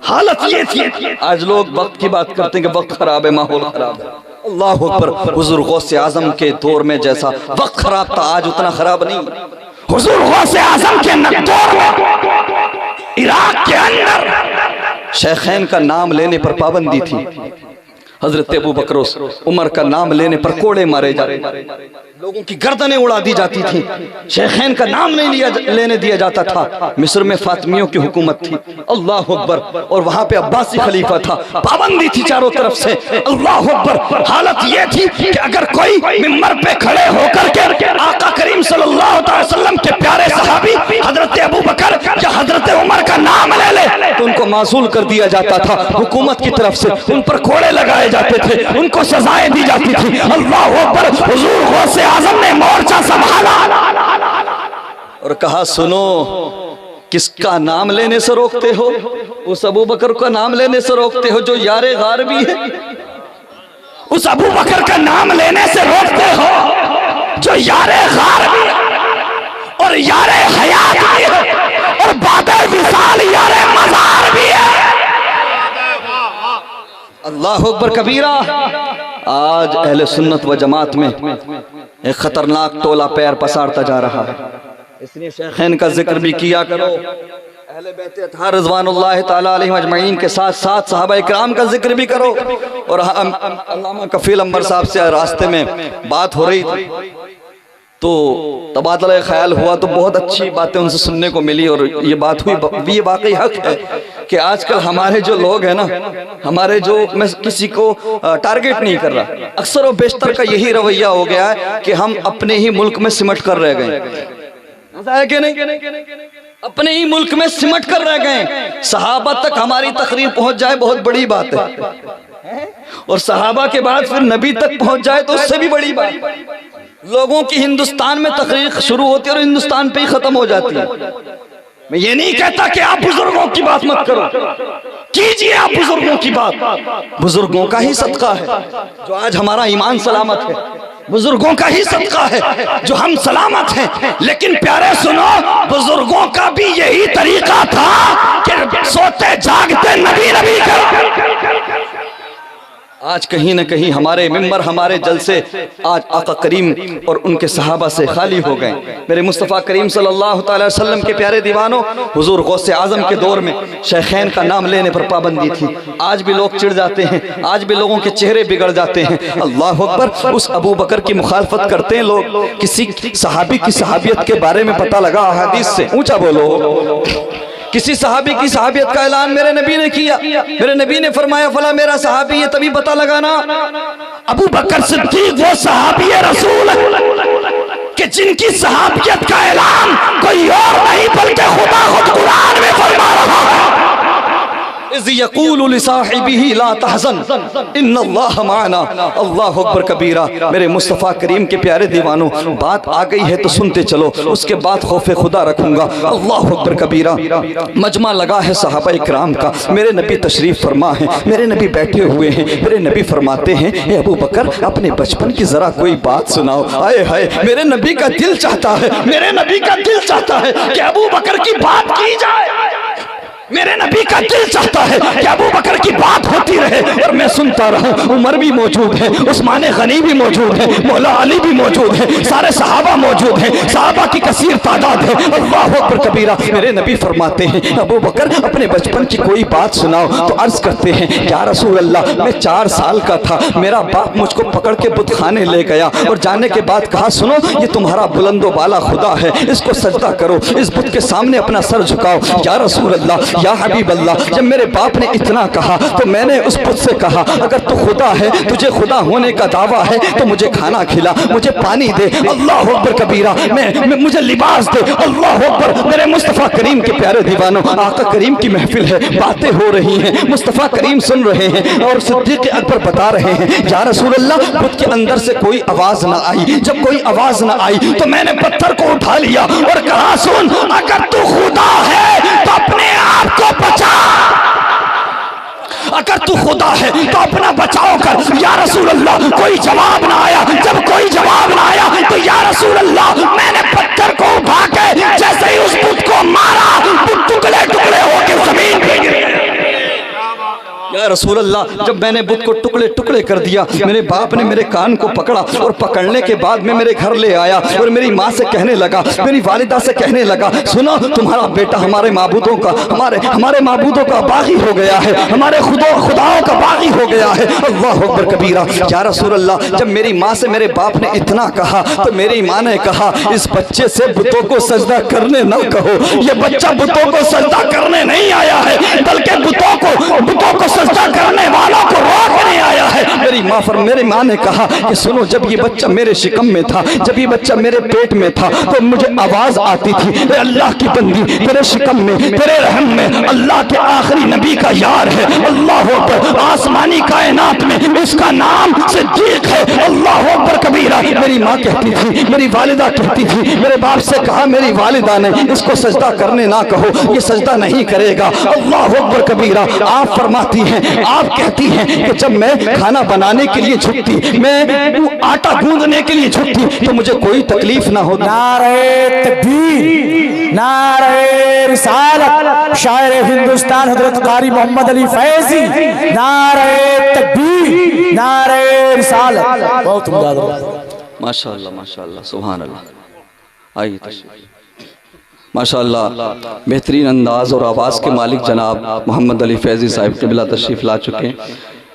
हालत ये थी, आज लोग वक्त की बात करते हैं कि वक्त खराब है, माहौल खराब है। अल्लाह अकबर। हुजूर गौसे आजम के दौर में जैसा वक्त खराब था आज उतना खराब नहीं। हुजूर गौसे आजम के दौर में इराक के अंदर शेखैन का नाम लेने पर पाबंदी थी। हजरत अबू बकर उमर का नाम लेने पर कोड़े मारे जाते, लोगों की गर्दनें उड़ा दी जाती थी। शेखैन का नाम नहीं लेने दिया जाता था। मिस्र में फातिमियों की हुकूमत थी। अल्लाह अकबर। और वहां पे अब्बासी खलीफा था, पाबंदी थी चारों तरफ से। अल्लाह अकबर। हालत ये थी कि अगर कोई मिंबर पे खड़े होकर के आका करीम सल्लल्लाहु अलैहि वसल्लम के प्यारे सहाबी हजरत अबू बकर या हजरत उमर का नाम ले तो उनको मासूल कर दिया जाता था। हुकूमत की तरफ से उन पर कोड़े लगाए जाते थे, उनको सजाएं दी जाती थी। अल्लाह अकबर। हुजूर गौसे आजम ने मोर्चा संभाला और कहा सुनो, किसका नाम लेने से रोकते हो? उस अबू बकर का नाम लेने से रोकते हो जो यारे गार भी है। उस अबू बकर का नाम लेने से रोकते हो जो यारे गार भी है और यारे हयात भी है और बादे विसाल यारे मज़ार भी है। अल्लाह अकबर कबीरा। आज अहले सुन्नत व जमात में एक खतरनाक टोला पैर पसारता जा रहा है। इसलिए शेखैन का जिक्र भी किया करो, अहले बैत अतहार रिज़वानुल्लाह ताला अलैहिम अजमईन के साथ साथ सहाबा इकराम का जिक्र भी करो। और अल्लामा कफील अंबर साहब से रास्ते में बात हो रही थी तो तबादला ख्याल हुआ तो बहुत अच्छी बातें उनसे सुनने को मिली। और ये बात हुई, ये वाकई हक है कि आजकल हमारे जो लोग हैं ना, हमारे जो, मैं किसी को टारगेट नहीं कर रहा, अक्सर और बेशतर का यही रवैया हो गया है कि हम अपने ही मुल्क में सिमट कर रह गए। ऐसा है कि नहीं? अपने ही मुल्क में सिमट कर रह गए। सहाबा तक हमारी तकरीर पहुंच जाए बहुत बड़ी बात है, और सहाबा के बाद फिर नबी तक पहुंच जाए तो उससे भी बड़ी बात। लोगों की हिंदुस्तान में तकरीर शुरू होती है और हिंदुस्तान पे ही खत्म हो जाती है। मैं ये नहीं कहता कि आप बुजुर्गों की बात मत करो, कीजिए आप बुजुर्गों की बात। बुजुर्गों का ही सदका है जो आज हमारा ईमान सलामत है, बुजुर्गों का ही सदका है जो हम सलामत हैं। लेकिन प्यारे सुनो, बुजुर्गों का भी यही तरीका था कि सोते जागते नबी नबी करो। आज कहीं न कहीं हमारे मिंबर, हमारे जलसे आज आका करीम और उनके सहाबा से खाली हो गए। मेरे मुस्तफ़ा करीम सल्लल्लाहु अलैहि वसल्लम के प्यारे दीवानों, हुजूर गौसे आजम के दौर में शेखैन का नाम लेने पर पाबंदी थी। आज भी लोग चिढ़ जाते हैं, आज भी लोगों के चेहरे बिगड़ जाते हैं। अल्लाह अकबर, उस अबू बकर की मुखालफत करते हैं लोग। किसी सहाबी की सहाबियत के बारे में पता लगा हदीस से, ऊंचा बोलो। किसी सहाबी की सहाबियत का ऐलान मेरे नबी ने किया, मेरे नबी ने फरमाया फला मेरा सहाबी है, तभी पता लगाना अबू बकर सिद्दीक वो सहाबी रसूल कि जिनकी सहाबियत का ऐलान कोई और नहीं बल्कि खुदा खुद कुरान में फरमा रहा है। इज़ यक़ूलु लिसाहिबिही ला तहज़न इन्नल्लाह माअना। अल्लाहु अकबर कबीरा। मेरे मुस्तफ़ा करीम के प्यारे दीवानों, बात आ गई है तो सुनते चलो, उसके बाद खौफे खुदा रखूंगा। अल्लाहु अकबर कबीरा। मजमा लगा है सहाबा इकराम का, मेरे नबी तशरीफ फरमा है, मेरे नबी बैठे हुए हैं। मेरे नबी फरमाते हैं, ए अबू बकर अपने बचपन की जरा कोई बात सुनाओ। आए हाय, मेरे नबी का दिल चाहता है, मेरे नबी का दिल चाहता है कि अबू बकर की बात की जाए। मेरे नबी का दिल चाहता है कि अबू बकर की बात होती रहे और मैं सुनता रहूं। उमर भी मौजूद है, उस्मान गनी भी मौजूद है, मौला अली भी मौजूद है, सारे सहाबा मौजूद हैं, सहाबा की कसीर तादाद है। अल्लाह अकबर कबीरा। मेरे नबी फरमाते हैं, अबू बकर अपने बचपन की कोई बात सुनाओ। तो अर्ज करते हैं, या रसूल अल्लाह, मैं 4 साल का था, मेरा बाप मुझको पकड़ के बुतखाने ले गया और जाने के बाद कहा, सुनो ये तुम्हारा बुलंदो बाला खुदा है, इसको सजदा करो, इस बुत के सामने अपना सर झुकाओ। या रसूल अल्लाह, या हबीब अल्लाह, जब मेरे बाप ने इतना कहा तो मैंने उस बुत से कहा, अगर तू खुदा है, तुझे खुदा होने का दावा है तो मुझे खाना खिला, मुझे पानी दे। अल्लाह अकबर कबीरा। मैं मुझे लिबास दे। अल्लाह अकबर। मेरे मुस्तफ़ा करीम के प्यारे दीवानों, आका करीम की महफिल है, बातें हो रही हैं, मुस्तफ़ा करीम सुन रहे हैं और सिद्दीक़ अकबर बता रहे हैं, या रसूल अल्लाह, बुत के अंदर से कोई आवाज ना आई। जब कोई आवाज ना आई तो मैंने पत्थर को उठा लिया और कहा, सुन, अगर तू खुदा है तो अपने आप को बचा, अगर तू खुदा है तो अपना बचाव कर। या रसूल अल्लाह, कोई जवाब ना आया। जब कोई जवाब ना आया तो या रसूल अल्लाह, मैंने पत्थर को उठा के जैसे ही उस बुत को मारा, बुत टुकड़े टुकड़े होकर जमीन पे गिर गया। या रसूल अल्लाह, जब मैंने बुत को टुकड़े टुकड़े कर दिया, मेरे बाप ने मेरे कान को पकड़ा और पकड़ने के बाद में मेरे घर ले आया और मेरी माँ से कहने लगा, मेरी वालिदा से कहने लगा, सुनो तुम्हारा बेटा हमारे माबूदों का, हमारे माबूदों का बागी हो गया है, हमारे खुदाओं का बागी हो गया है। अल्लाह अकबर कबीरा। या रसूल अल्लाह, जब मेरी माँ से मेरे बाप ने इतना कहा तो मेरी माँ ने कहा, इस बच्चे से बुतों को सजदा करने न कहो, ये बच्चा बुतों को सजदा करने नहीं आया है, बल्कि बुतों को सजदा करने वालों को रोकने आया है। मेरी माँ ने कहा कि सुनो, जब ये बच्चा मेरे शिकम में था, जब ये बच्चा मेरे पेट में था तो मुझे आवाज आती थी, अल्लाह की बंदी, तेरे शिकम में, तेरे रहम में अल्लाह के आखिरी नबी का यार है। अल्लाह अकबर। आसमानी कायनात में उसका नाम सिद्दीक है। अल्लाह अकबर कबीरा। मेरी माँ कहती थी, मेरी वालिदा कहती थी, मेरे बाप से कहा मेरी वालिदा ने, इसको सजदा करने ना कहो, ये सजदा नहीं करेगा। अल्लाह अकबर कबीरा। आप फरमाती हैं, आप कहती हैं कि जब मैं खाना बनाने के लिए झुकती, मैं आटा गूंदने के लिए झुकती तो मुझे कोई तकलीफ ना हो। नारे तकबीर, नारे रिसालत शायर हिंदुस्तान हजरत कारी मोहम्मद अली फैजी, नारे तकबीर, नारे रिसालत। बहुत माशाअल्लाह माशाअल्लाह सुभान अल्लाह। आइए माशाअल्लाह बेहतरीन अंदाज और आवाज़ के मालिक जनाब मोहम्मद अली फैज़ी साहिब क़िबला तशरीफ़ ला चुके हैं।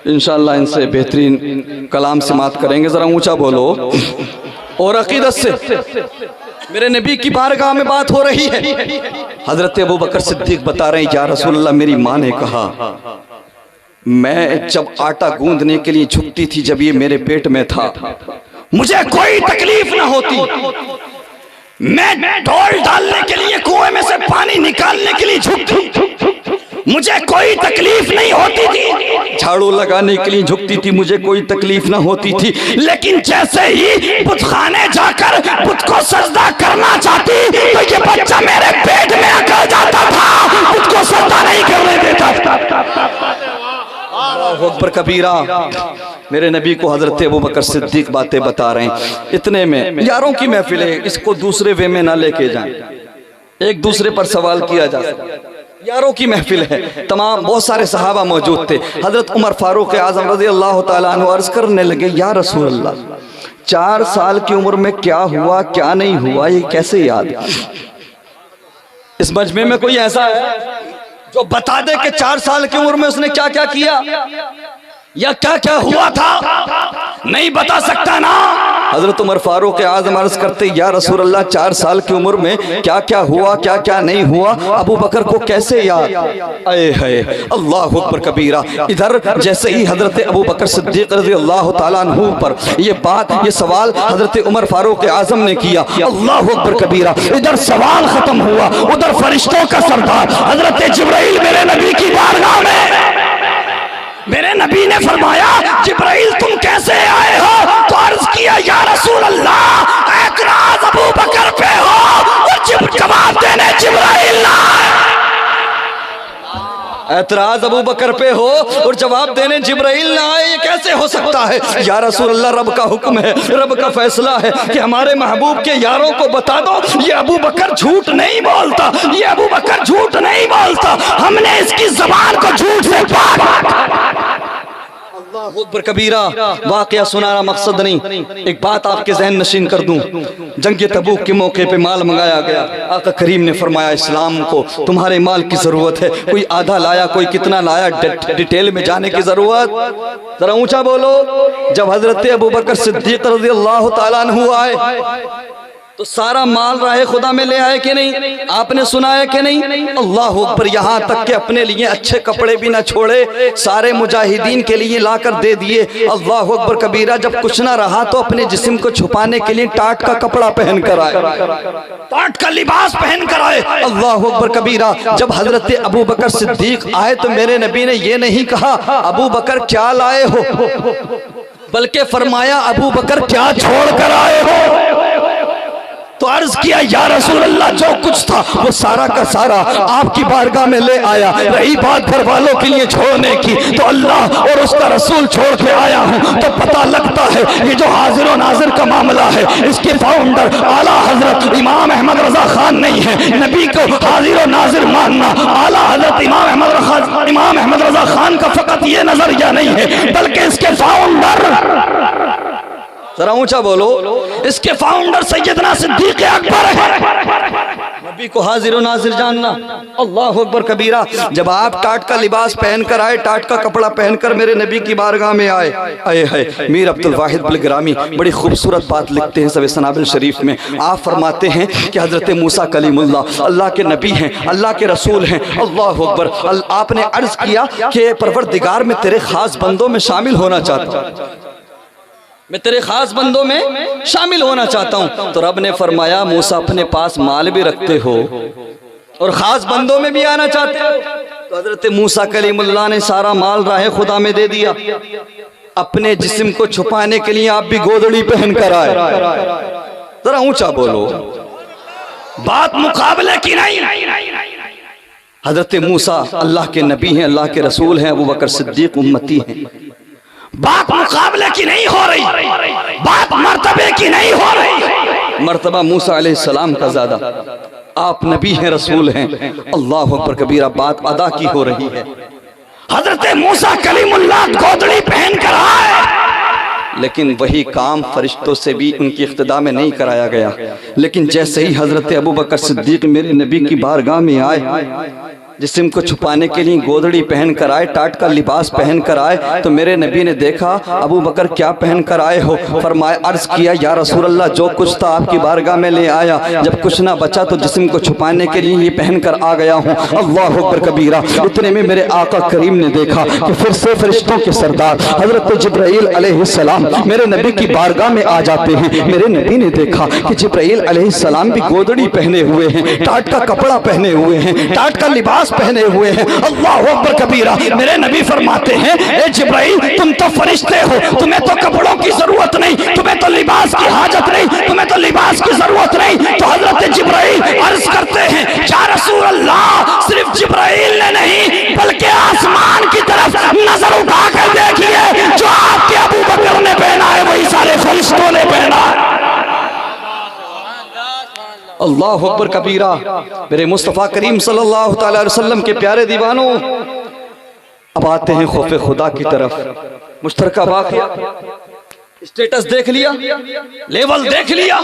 इंशाअल्लाह इनसे बेहतरीन कलाम समात करेंगे। ज़रा ऊंचा बोलो। और अक़ीदत से मेरे नबी की बारगाह में बात हो रही है। हज़रत अबू बकर सिद्दीक़ बता रहे हैं, या रसूल अल्लाह, मेरी माँ ने कहा मैं जब आटा गूंदने के लिए झुकती थी, जब ये मेरे पेट में था, मुझे कोई तकलीफ ना होती। मैं ढोल डालने के लिए कुएं में से पानी निकालने के लिए झुकती, मुझे कोई तकलीफ नहीं होती थी। झाड़ू लगाने के लिए झुकती थी, मुझे कोई तकलीफ ना होती थी। लेकिन जैसे ही बुतखाने जाकर बुत को सजदा करना चाहती, तो ये बच्चा मेरे पेट में अकड़ जाता था, बुत को सजदा नहीं करने देता था। अल्लाहु अकबर कबीरा। मेरे नबी को हजरत अबू बकर सिद्दीक बातें बता रहे हैं। इतने में यारों की महफिल है, इसको दूसरे वे में ना लेके जाएं, एक दूसरे पर सवाल किया जा सकता है। यारों की महफिल है, तमाम बहुत सारे सहाबा मौजूद थे। हजरत उमर फारूक आजम रज़ी अल्लाह तआला अन्हु अर्ज करने लगे, या रसूल अल्लाह, 4 साल की उम्र में क्या हुआ क्या नहीं हुआ ये कैसे याद? इस मजमे में कोई ऐसा है जो बता दे कि 4 साल की उम्र में उसने क्या क्या किया या क्या क्या हुआ था? नहीं बता सकता ना। हजरत उमर फारूक आजम अर्ज करते, या रसूल अल्लाह, 4 साल की उम्र में क्या क्या हुआ क्या क्या नहीं हुआ अबू बकर को कैसे याद? आए है अल्लाहु अकबर कबीरा। इधर जैसे ही हजरत अबू बकर सिद्दीक रज़ी अल्लाह तआला अन्हु पर ये बात, ये सवाल हजरत उमर फारूक आजम ने किया, अल्लाहु अकबर कबीरा, इधर सवाल खत्म हुआ, उधर फरिश्तों का सरदार हजरत जिब्राइल मेरे नबी की बारगाह में, मेरे नबी ने फरमाया, जिब्राइल तुम कैसे आए हो? तो अर्ज किया, या रसूल अल्लाह, एतराज अबू बकर पे हो और जवाब देने जिब्राइल ना आए। एतराज अबू बकर पे हो और जवाब देने जिब्राइल ना आए, ये कैसे हो सकता है? या रसूल अल्लाह, रब का हुक्म है, रब का फैसला है कि हमारे महबूब के यारों को बता दो, ये अबू बकर झूठ नहीं बोलता, ये अबू बकर झूठ नहीं बोलता, हमने इसकी ज़बान को झूठ से पाक। अल्लाहु अकबर कबीरा। वाक़या सुनाना मकसद नहीं, एक बात आपके ज़हन नशीन कर दूं। जंग तबूक के मौके पे माल मंगाया गया। आका करीम ने फरमाया, इस्लाम को तुम्हारे माल की ज़रूरत है। कोई आधा लाया, कोई कितना लाया, डिटेल में जाने की ज़रूरत। ज़रा ऊंचा बोलो। जब हज़रत अबू बकर सिद्दीक़ रज़ी अल्लाह तआला अन्हु आए तो सारा माल राहे खुदा में ले आए कि नहीं? आपने सुना है कि नहीं? अल्लाह अकबर। यहाँ तक कि अपने लिए अच्छे कपड़े भी ना छोड़े, सारे मुजाहिदीन के लिए लाकर दे दिए। अल्लाह अकबर कबीरा। जब कुछ ना रहा तो अपने जिस्म को छुपाने के लिए टाट का कपड़ा पहन कर आए, टाट का लिबास पहन कर आए। अल्लाह अकबर कबीरा। जब हजरत अबू बकर सिद्दीक आए तो मेरे नबी ने ये नहीं कहा अबू बकर क्या लाए हो, बल्कि फरमाया अबू बकर क्या छोड़ कर आए हो। तो अर्ज किया, या रसूल अल्लाह, जो कुछ था वो सारा का सारा आपकी बारगाह में ले आया। रही बात घर वालों के लिए छोड़ने की, तो अल्लाह और उसका रसूल छोड़ के आया हूँ। तो पता लगता है ये जो हाजिर और नाजिर का मामला है, इसके फाउंडर आला हजरत इमाम अहमद रजा खान नहीं है। नबी को हाजिर और नाजिर मानना आला हजरत इमाम अहमद रजा खान का फकत ये नजरिया नहीं है, बल्कि इसके फाउंडर, जरा ऊंचा बोलो, इसके फाउंडर सैयदना सिद्दीक अकबर है। नबी को हाजिर और नाजिर जानना। अल्लाह अकबर कबीरा। जब आप टाट का लिबास पहनकर आए, टाट का कपड़ा पहनकर मेरे नबी की बारगाह में आए, आए है मीर अब्दुल वाहिद बिलग्रामी बड़ी खूबसूरत बात लिखते हैं सब सनाबिल शरीफ में। आप फरमाते हैं कि हजरत मूसा कलीमुल्लाह अल्लाह के नबी हैं, अल्लाह के रसूल हैं। अल्लाह अकबर। आपने अर्ज किया कि परवरदिगार में तेरे खास बंदों में शामिल होना चाहता हूँ, मैं तेरे खास बंदों में शामिल होना चाहता हूं। तो रब ने फरमाया, मूसा अपने पास माल भी रखते हो और खास बंदों में भी आना चाहते हो। तो हजरत मूसा कलीमुल्लाह ने सारा माल राहे खुदा में दे दिया। अपने जिस्म को छुपाने के लिए आप भी गोदड़ी पहन कर आए। जरा ऊंचा बोलो, बात मुकाबले की नहीं। हजरत मूसा अल्लाह के नबी हैं, अल्लाह के रसूल हैं, अबू बकर सिद्दीक उम्मती हैं। बात मुकाबले की नहीं हो रही, बात मर्तबे की नहीं हो रही। मर्तबा मूसा अलैहिस्सलाम का ज्यादा। आप नबी हैं, रसूल हैं। अल्लाह अकबर कबीरा, बात अदा की हो रही है। हजरत मूसा कलीमुल्लाह गोदड़ी पहन कर आए, लेकिन वही काम फरिश्तों से भी उनकी इख्तिदा में नहीं कराया गया। लेकिन जैसे ही हजरत अबू बकर सिद्दीक मेरे नबी की बारगाह में आए, जिस्म को छुपाने के लिए गोदड़ी पहन कर आए, टाट का लिबास पहन कर आए, तो मेरे नबी ने देखा अबू बकर क्या पहन कर आए हो। फरमाया, अर्ज किया, या रसूल अल्लाह, जो कुछ था आपकी बारगाह में ले आया, जब कुछ ना बचा तो जिस्म को छुपाने के लिए ये पहन कर आ गया हूँ। अल्लाह अकबर कबीरा। इतने में मेरे आका करीम ने देखा कि फिर से फरिश्तों के सरदार हजरत जिब्राईल अलैहिस्सलाम मेरे नबी की बारगाह में आ जाते हैं। मेरे नबी ने देखा कि जिब्राईल अलैहिस्सलाम भी गोदड़ी पहने हुए हैं, टाट का कपड़ा पहने हुए हैं, टाट का लिबास पहने हुए हैं। अल्लाह अकबर कबीरा। मेरे नबी फरमाते हैं, ए जिब्राईल, तुम तो फरिश्ते हो, तुम्हें तो कपड़ों की जरूरत नहीं, तुम्हें तो लिबास की हाजत नहीं, तुम्हें तो लिबास की जरूरत नहीं। तो हजरत जिब्राईल अर्ज करते हैं, या रसूल अल्लाह, सिर्फ जिब्राईल ने नहीं बल्कि आसमान की तरफ नजर उठा कर देखिए, जो आपके अबू बकर ने पहना है वही सारे फरिश्तों ने पहना है। अल्लाह अकबर कबीरा। मेरे मुस्तफ़ा करीम सल्लल्लाहु अलैहि वसल्लम के प्यारे दीवानों, अब आते हैं खौफ खुदा की तरफ। मुश्तरका वाक़या, स्टेटस देख लिया, लेवल देख लिया।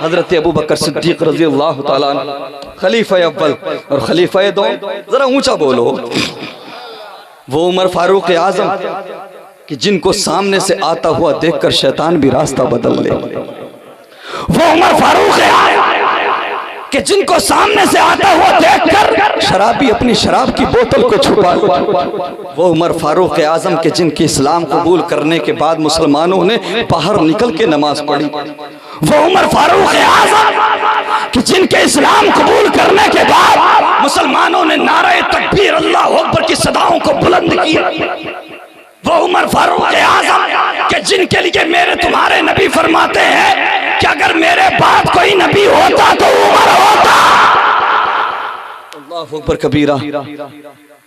हजरत अबू बकर सिद्दीक रज़ी अल्लाह तआला अन्हु खलीफा अव्वल और खलीफा दो, जरा ऊंचा बोलो, वो उमर फारूक आजम कि जिनको सामने से आता हुआ देखकर शैतान भी रास्ता बदल ले। वो उमर फारूक कि जिनको सामने से आता हुआ देखकर शराबी अपनी शराब की बोतल को छुपा ले। वो उमर फारूक आजम के जिनके इस्लाम कबूल करने के बाद मुसलमानों ने बाहर निकल के नमाज पढ़ी। वो उमर फारूक आजम कि जिनके इस्लाम कबूल करने के बाद मुसलमानों ने नारे तकबीर अल्लाह अकबर की सदाओं को बुलंद किया। वो उमर फारूक आजम कि जिनके लिए मेरे तुम्हारे नबी फरमाते हैं कि अगर मेरे बाद कोई नबी होता तो उमर होता। अल्लाह अकबर कबीरा।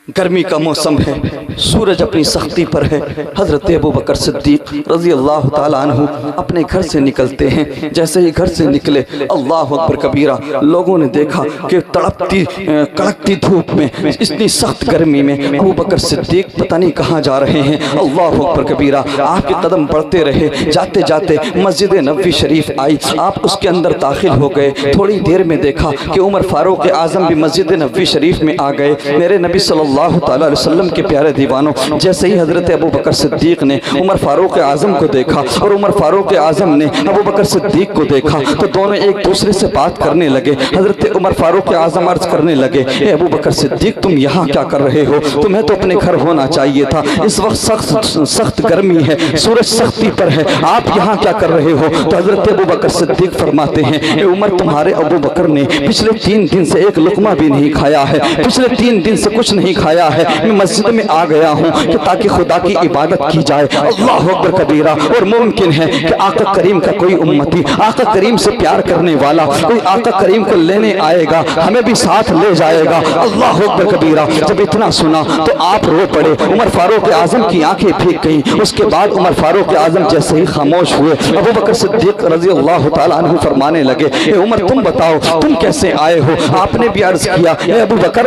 गर्मी का मौसम है, सूरज अपनी सख्ती पर है। हजरत अबू बकर सिद्दीक रज़ी अल्लाह ताला अन्हु अपने घर से निकलते हैं। जैसे ही घर से निकले, अल्लाह अकबर कबीरा, लोगों ने देखा कि तड़पती कड़कती धूप में, इतनी सख्त गर्मी में अबू बकर सिद्दीक पता नहीं कहाँ जा रहे हैं। अल्लाह अकबर कबीरा। आपके कदम बढ़ते रहे, जाते जाते मस्जिद नबवी शरीफ आई, आप उसके अंदर दाखिल हो गए। थोड़ी देर में देखा कि उमर फारूक आजम भी मस्जिद नबवी शरीफ में आ गए। मेरे नबी सल्लल्लाहु अलैहि वसल्लम के प्यारे दीवानों, जैसे ही हजरत अबू बकर सिद्दीक ने उमर फारूक आजम को देखा और उमर फारूक आजम ने अबू बकर सिद्दीक को देखा, तो दोनों एक दूसरे से बात करने लगे। हजरत उमर फारूक आजम अर्ज करने लगे, ए अबू बकर सिद्दीक, तुम यहाँ क्या कर रहे हो? तुम्हें तो अपने घर होना चाहिए था। इस वक्त सख्त गर्मी है, सूरज सख्ती पर है, आप यहाँ क्या कर रहे हो? तो हजरत अबू बकर सिद्दीक फरमाते हैं, ए उमर, तुम्हारे अबू बकर ने पिछले 3 दिन से एक लुकमा भी नहीं खाया है, पिछले 3 दिन से कुछ नहीं खाया है। मैं मस्जिद में आ गया हूँ कि ताकि खुदा की इबादत की जाए। अल्लाह अकबर कबीरा। और मुमकिन है कि आका करीम का कोई उम्मती, आका करीम से प्यार करने वाला कोई आका करीम को लेने आएगा, हमें भी साथ ले जाएगा। अल्लाह अकबर कबीरा। जब इतना सुना तो आप रो पड़े। उमर फारूक आजम की आंखें भीग गईं। उसके बाद उमर फारूक आजम जैसे ही खामोश हुए, अबू बकर सिद्दीक रज़ी अल्लाह ताला अन्हु फरमाने लगे, ए उमर, तुम बताओ, तुम कैसे आए हो? आपने भी अर्ज किया, ए अबू बकर,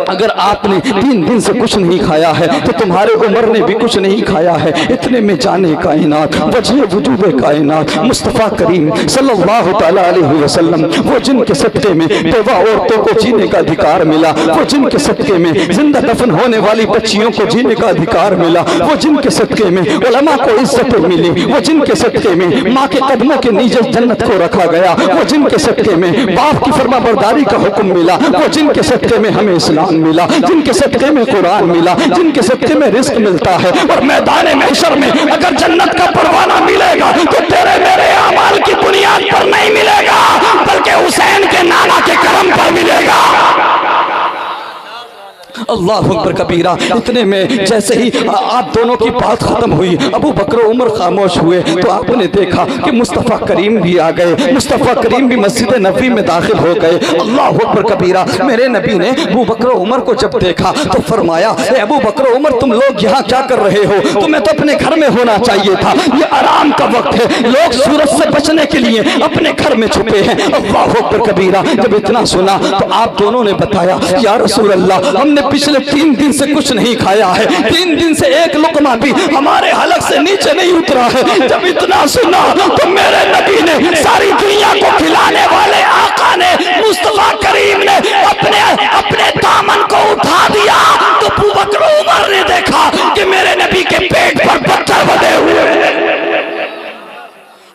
अगर आपने 3 दिन से कुछ नहीं खाया है तो तुम्हारे उमर ने भी कुछ नहीं खाया है। इतने में जाने कायनात, वजह वजूद कायनात मुस्तफ़ा करीम सल्लल्लाहु तआला अलैहि वसल्लम, वो जिनके सदक़े में बेवा औरतों को जीने का अधिकार मिला, वो जिनके सदक़े में जिंदा दफन होने वाली बच्चियों को जीने का अधिकार मिला, वो जिनके सदक़े में उलमा को इज्जत मिली, वो जिनके सदक़े में माँ के कदमों के नीचे जन्नत को रखा गया, वो जिनके सदक़े में बाप की फरमाबरदारी का हुक्म मिला, वो जिनके सदक़े में हमें इस्लाम मिला, जिनके सदक़े में कुरान मिला, जिनके सदक़े में रिज़्क़ मिलता है। और मैदान महशर में अगर जन्नत का परवाना मिलेगा तो तेरे मेरे अमाल की बुनियाद पर नहीं मिलेगा, बल्कि हुसैन के नाना के करम पर मिलेगा। अल्लाह अकबर कबीरा। इतने में जैसे ही आप दोनों की बात खत्म हुई, अबू बकर उमर खामोश हुए, तो आपने देखा कि मुस्तफ़ा करीम भी आ गए। मुस्तफ़ा करीम भी मस्जिद नबी में दाखिल हो गए। अल्लाह अकबर कबीरा। मेरे नबी ने अबू बकर उमर को जब देखा तो फरमाया, अबू बकर उमर तुम लोग यहाँ क्या कर रहे हो? तुम्हें तो अपने घर में होना चाहिए था, ये आराम का वक्त है, लोग सूरज से बचने के लिए अपने घर में छुपे हैं। अल्लाह अकबर कबीरा। जब इतना सुना तो आप दोनों ने बताया, या रसूल अल्लाह, हमने पिछले 3 दिन से कुछ नहीं खाया है, 3 दिन से एक लुकमा भी हमारे हलक से नीचे नहीं उतरा है। जब इतना सुना तो मेरे नबी ने, सारी दुनिया को खिलाने वाले आका ने, मुस्तफा करीम ने अपने दामन को उठा दिया तो अबू बकर उमर ने देखा कि मेरे नबी के पेट पर पत्थर बंधे हुए।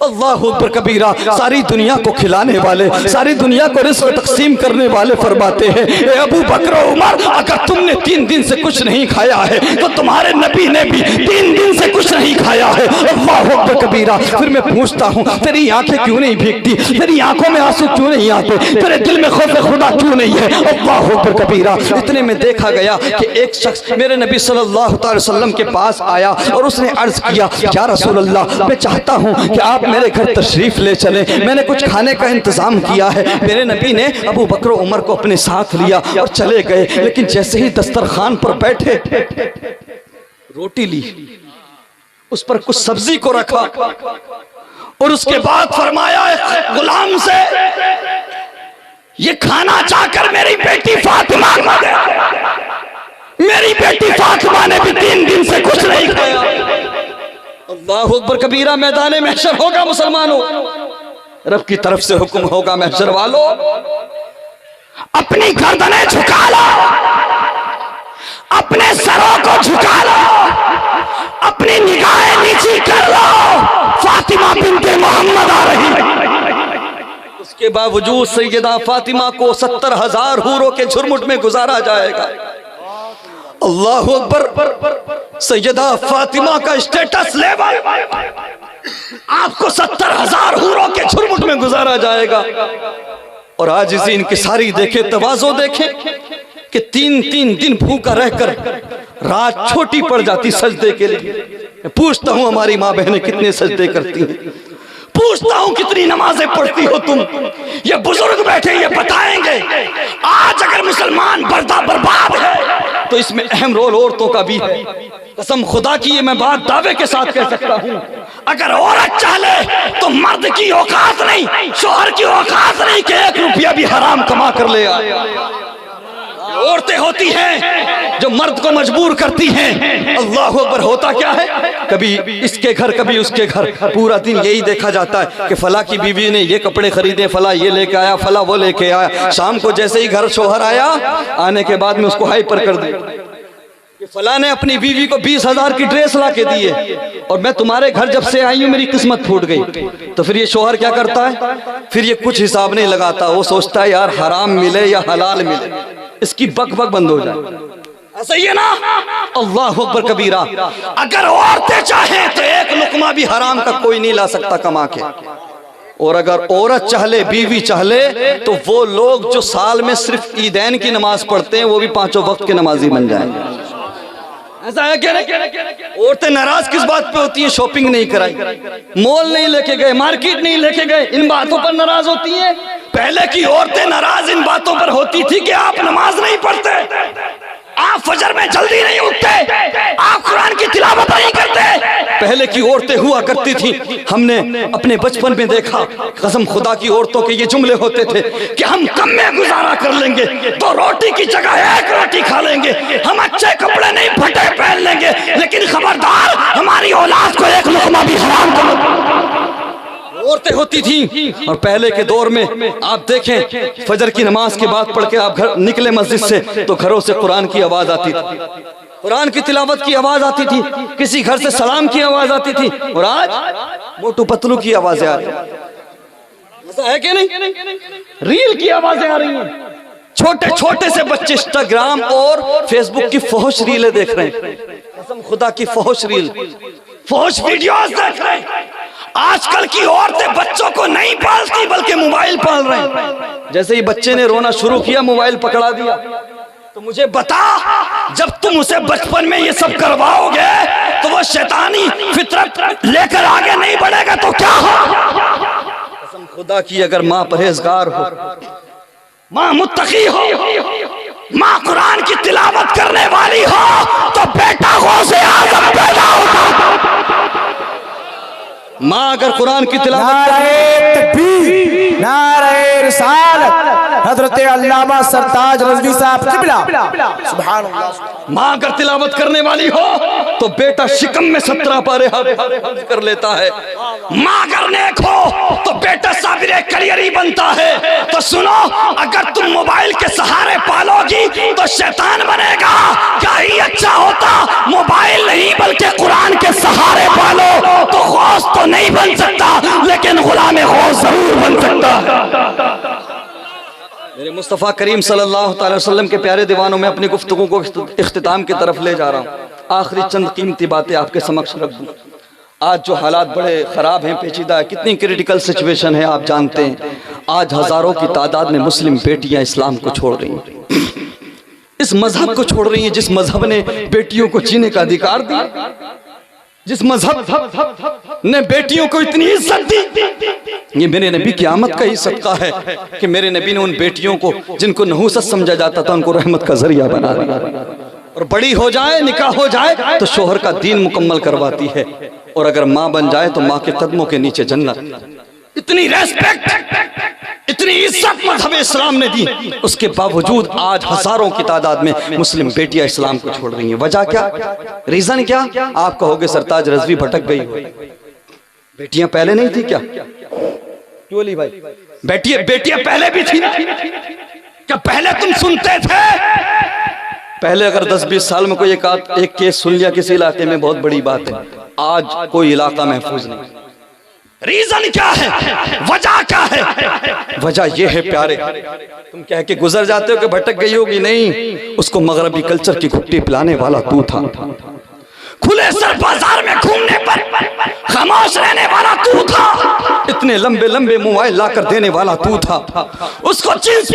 अल्लाह अकबर कबीरा। सारी दुनिया को खिलाने वाले, सारी दुनिया को रिज़्क़ तक़सीम करने वाले फरमाते हैं, ए अबू बकर उमर, अगर तुमने 3 दिन से कुछ नहीं खाया है तो तुम्हारे नबी ने भी 3 दिन से कुछ नहीं खाया है। अल्लाह अकबर कबीरा। फिर मैं पूछता हूँ, तेरी आंखें क्यों नहीं भीगती? तेरी आंखों में आंसू क्यों नहीं आते? तेरे दिल में खौफ खुदा क्यों नहीं है? अल्लाह अकबर कबीरा। इतने में देखा गया कि एक शख्स मेरे नबी सल्लल्लाहु अलैहि वसल्लम के पास आया और उसने अर्ज किया, या रसूल अल्लाह, मैं चाहता हूँ कि आप मेरे घर तशरीफ ले चले, मैंने कुछ खाने का इंतजाम किया है। मेरे नबी ने अबू बकर उमर को अपने साथ लिया और चले गए। लेकिन जैसे ही दस्तरखान पर बैठे, रोटी ली, उस पर कुछ सब्जी को रखा और उसके बाद फरमाया गुलाम से, ये खाना चाहकर मेरी बेटी फातिमा को दे। मेरी बेटी फातिमा ने भी 3 दिन से कुछ नहीं खाया। अल्लाह अकबर कबीरा। मैदान महशर होगा मुसलमानों, रब की तरफ से हुक्म होगा, महशर वालों अपनी गर्दनें झुका लो, अपने सरों को झुका लो, अपनी निगाहें नीची कर लो, फातिमा बिन्ते मोहम्मद आ रही। उसके बावजूद सैयदा फातिमा को 70,000 हूरों के झुरमुट में गुजारा जाएगा। अल्लाह अकबर। सैयदा फातिमा का स्टेटस लेवल आपको 70,000 हूरों के झुरमुट में गुजारा जाएगा। और आज इसी इनकी सारी देखे, तवाज़ो देखे कि 3-3 दिन भूखा रहकर रात छोटी पड़ जाती सजदे के लिए। पूछता हूं हमारी माँ बहनें कितने सजदे करती हैं, पूछता हूं कितनी नमाजें पढ़ती हो तुम। ये बुजुर्ग बैठे ये बताएंगे। आज अगर मुसलमान बर्बाद है तो इसमें अहम रोल औरतों का भी है। कसम खुदा की ये मैं बात दावे के साथ कह सकता हूं, अगर औरत चाहे तो मर्द की औकात नहीं, शोहर की औकात नहीं कि 1 रुपया भी हराम कमा कर ले आए। औरतें होती हैं जो मर्द को मजबूर करती हैं। अल्लाह अकबर। होता क्या है, कभी इसके घर कभी उसके घर, पूरा दिन यही देखा जाता है कि फला की बीवी ने ये कपड़े खरीदे, फला ये लेके आया, फला वो लेके आया। शाम को जैसे ही घर शोहर आया, आने के बाद में उसको हाइपर कर दिया कि फला ने अपनी बीवी को 20,000 की ड्रेस ला के दी है और मैं तुम्हारे घर जब से आई हूं मेरी किस्मत फूट गई। तो फिर ये शोहर क्या करता है, फिर ये कुछ हिसाब नहीं लगाता, वो सोचता है यार हराम मिले या हलाल मिले, इसकी बक बक बंद हो जाए। ऐसा ही है ना। अल्लाह अकबर कबीरा। अगर औरतें चाहें तो 1 लुकमा भी हराम का कोई नहीं ला सकता कमा के। और अगर औरत चाहले, बीवी चाहले, तो वो लोग जो साल में सिर्फ ईदैन की नमाज पढ़ते हैं वो भी 5 वक्त के नमाजी बन जाएंगे। ऐसा है क्या? औरतें नाराज किस बात पे होती हैं? शॉपिंग नहीं कराई, मॉल नहीं लेके गए, मार्केट नहीं लेके गए, इन बातों पर नाराज होती हैं। पहले की औरतें नाराज इन बातों पर होती थी कि आप नमाज नहीं पढ़ते, आप फजर में जल्दी नहीं उठते, आप कुरान की तिलावत नहीं करते। पहले की औरतें हुआ करती थी, हमने अपने बचपन में देखा। कसम खुदा की औरतों के ये जुमले होते थे कि हम कम में गुजारा कर लेंगे तो रोटी की जगह 1 रोटी खा लेंगे, हम अच्छे कपड़े नहीं फटे पहन लेंगे, लेकिन खबरदार हमारी औलाद को 1 लुकमा भी हराम कर। औरतें होती थी। और पहले के दौर में आप देखें, फजर की नमाज के बाद पढ़ के आप घर निकले मस्जिद से तो घरों से कुरान की आवाज आती थी, कुरान की तिलावत की आवाज आती थी, किसी घर से सलाम की आवाज आती थी। और आज मोटू पतलू की आवाजें आ रही हैं। ऐसा है कि नहीं? रील की आवाजें आ रही हैं। छोटे छोटे से बच्चे इंस्टाग्राम और फेसबुक की फहश रीलें देख रहे हैं। कसम खुदा की फहश रील, फहश वीडियोस देख रहे हैं। आजकल की औरतें बच्चों को नहीं पालती बल्कि मोबाइल पाल रहे हैं। जैसे ही बच्चे ने रोना शुरू किया, मोबाइल पकड़ा दिया, तो मुझे बता, जब तुम उसे बचपन में ये सब करवाओगे तो वो शैतानी फितरत लेकर आगे नहीं बढ़ेगा तो क्या हो? कसम खुदा की, अगर माँ परहेजगार हो, माँ मुत्तकी हो, माँ कुरान की तिलावत करने वाली हो, तो बेटा गौसे आज़म पैदा होगा। माँ अगर कुरान की तिलावत, नारे तकबीर, नारे रिसालत, हजरत अल्लामा सरताज रज़वी साहब क़िबला, सुभान अल्लाह। माँ अगर तिलावत करने वाली हो तो बेटा शिकम में 17 पारे हाफ़िज़ कर लेता है। माँ अगर नेक हो तो बेटा साबिरे कलियरी बनता है। तो सुनो, अगर तुम मोबाइल के सहारे पालोगी तो शैतान बनेगा। क्या ही अच्छा होता, मोबाइल नहीं बल्कि कुरान के सहारे पालो तो गौस तो नहीं बन सकता, लेकिन गुलाम गौस जरूर बन सकता है। मेरे मुस्तफ़ा करीम सल्लल्लाहु अलैहि वसल्लम के प्यारे दीवानों में अपनी गुफ्तगू को इख्तिताम की तरफ ले जा रहा हूँ। आखिरी चंद कीमती बातें आपके समक्ष रख दूँ। आज जो हालात बड़े ख़राब हैं, पेचीदा है, कितनी क्रिटिकल सिचुएशन है आप जानते हैं। आज हज़ारों की तादाद में मुस्लिम बेटियां इस्लाम को छोड़ रही हैं, इस मजहब को छोड़ रही हैं जिस मजहब ने बेटियों को जीने का अधिकार दिया, जिस मजहब ने बेटियों को इतनी इज्जत दी। ये मेरे नबी की आमद का ही सदका है कि मेरे नबी ने उन बेटियों को जिनको नहूसत समझा जाता था उनको रहमत का जरिया बना दिया। और बड़ी हो जाए, निकाह हो जाए तो शोहर का दीन मुकम्मल करवाती है, और अगर माँ बन जाए तो माँ के कदमों के नीचे जन्नत। इतनी रेस्पेक्ट, इतनी इज्जत मजहब इस्लाम ने दी, उसके बावजूद आज हजारों की तादाद में मुस्लिम बेटियां इस्लाम को छोड़ रही हैं। वजह क्या, रीजन क्या? आप कहोगे सरताज रज़वी भटक गई हो। बेटियां पहले नहीं थी क्या? क्यों अली भाई? बेटियां पहले भी थी। क्या पहले तुम सुनते थे? पहले अगर 10-20 साल में कोई एक केस सुन लिया किसी इलाके में बहुत बड़ी बात है। आज कोई इलाका महफूज नहीं। रीजन क्या है, वजह क्या है? वजह यह है प्यारे, तुम कह के गुजर जाते हो कि भटक गई होगी, नहीं, उसको मगरबी कल्चर की घुट्टी पिलाने वाला तू था। खुले सर बाजार में घूमने पर खामोश रहने वाला तू था। इतने लंबे लंबे मोबाइल लाकर देने वाला तू था। उसको जींस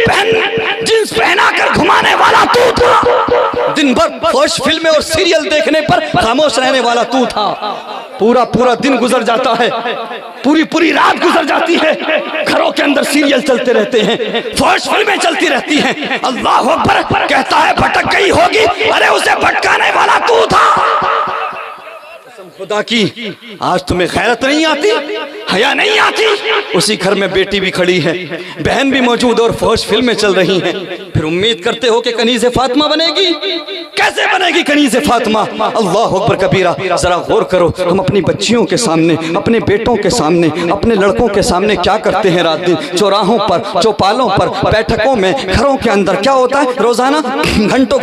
पहना कर घुमाने वाला तू था। दिन भर फर्स्ट फिल्में और सीरियल देखने पर खामोश रहने वाला तू था। पूरा दिन गुजर जाता है, पूरी रात गुजर जाती है, घरों के अंदर सीरियल चलते रहते हैं, फर्स्ट फिल्में चलती रहती हैं। अल्लाह अकबर कहता है भटक गई होगी, अरे उसे भटकाने वाला तू था। खुदा की, आज तुम्हें खैरत नहीं आती, हया नहीं आती। उसी घर में बेटी भी खड़ी है, बहन भी मौजूद और फर्स्ट फिल्में चल रही हैं, फिर उम्मीद करते हो कि कनीज़े फातिमा बनेगी। कैसे बनेगी कनीज़े फातिमा? अल्लाह अकबर कबीरा। जरा गौर करो, हम अपनी बच्चियों के सामने, अपने बेटों के सामने, अपने लड़कों के सामने क्या करते हैं रात दिन? चौराहों पर, चौपालों पर, बैठकों में, घरों के अंदर क्या होता है? रोजाना घंटों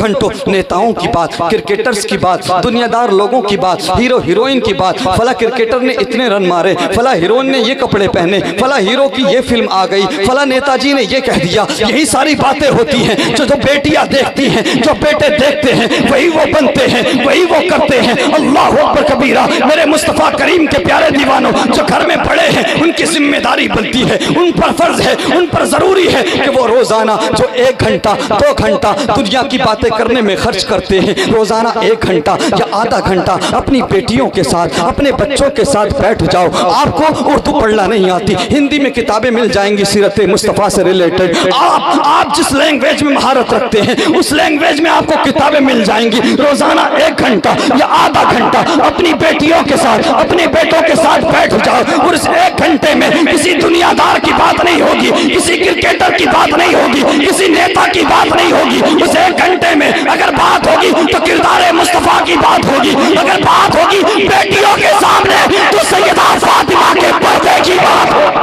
नेताओं की बात, क्रिकेटर्स की बात, दुनियादार लोगों की बात, हीरो हीरोइन की बात। फला क्रिकेटर ने इतने रन मारे, फला हीरोइन ने ये कपड़े पहने, फला हीरो की ये फिल्म आ गई, फला नेताजी ने ये कह दिया। यही सारी बातें होती हैं जो बेटियां देखती हैं, जो बेटे देखते हैं, वही वो बनते हैं, वही वो करते हैं। अल्लाह अकबर कबीरा। मेरे मुस्तफ़ा करीम के प्यारे दीवानों, जो घर में पड़े हैं उनकी जिम्मेदारी बनती है, उन पर फर्ज है, उन पर जरूरी है कि वो रोजाना जो 1 घंटा 2 घंटा दुनिया की बातें करने में खर्च करते हैं, रोजाना 1 घंटा या आधा घंटा अपनी बेटियों के साथ, अपने बच्चों के साथ बैठ जाओ। आपको उर्दू पढ़ना नहीं आती, हिंदी में किताबें मिल जाएंगी सीरत मुस्तफ़ा से रिलेटेड। आप जिस लैंग्वेज में महारत रखते हैं उस लैंग्वेज में आपको किताबें मिल जाएंगी। रोजाना 1 घंटा या आधा घंटा अपनी बेटियों के साथ, अपने बेटों के साथ बैठ जाओ, और इस 1 घंटे में किसी दुनियादार की बात नहीं होगी, किसी क्रिकेटर की बात नहीं होगी, किसी नेता की बात नहीं होगी। उस 1 घंटे में अगर बात होगी तो किरदार मुस्तफ़ा की बात होगी, अगर बात होगी बेटियों के सामने तो सैयदा फातिमा के पर्दे की बात होगी।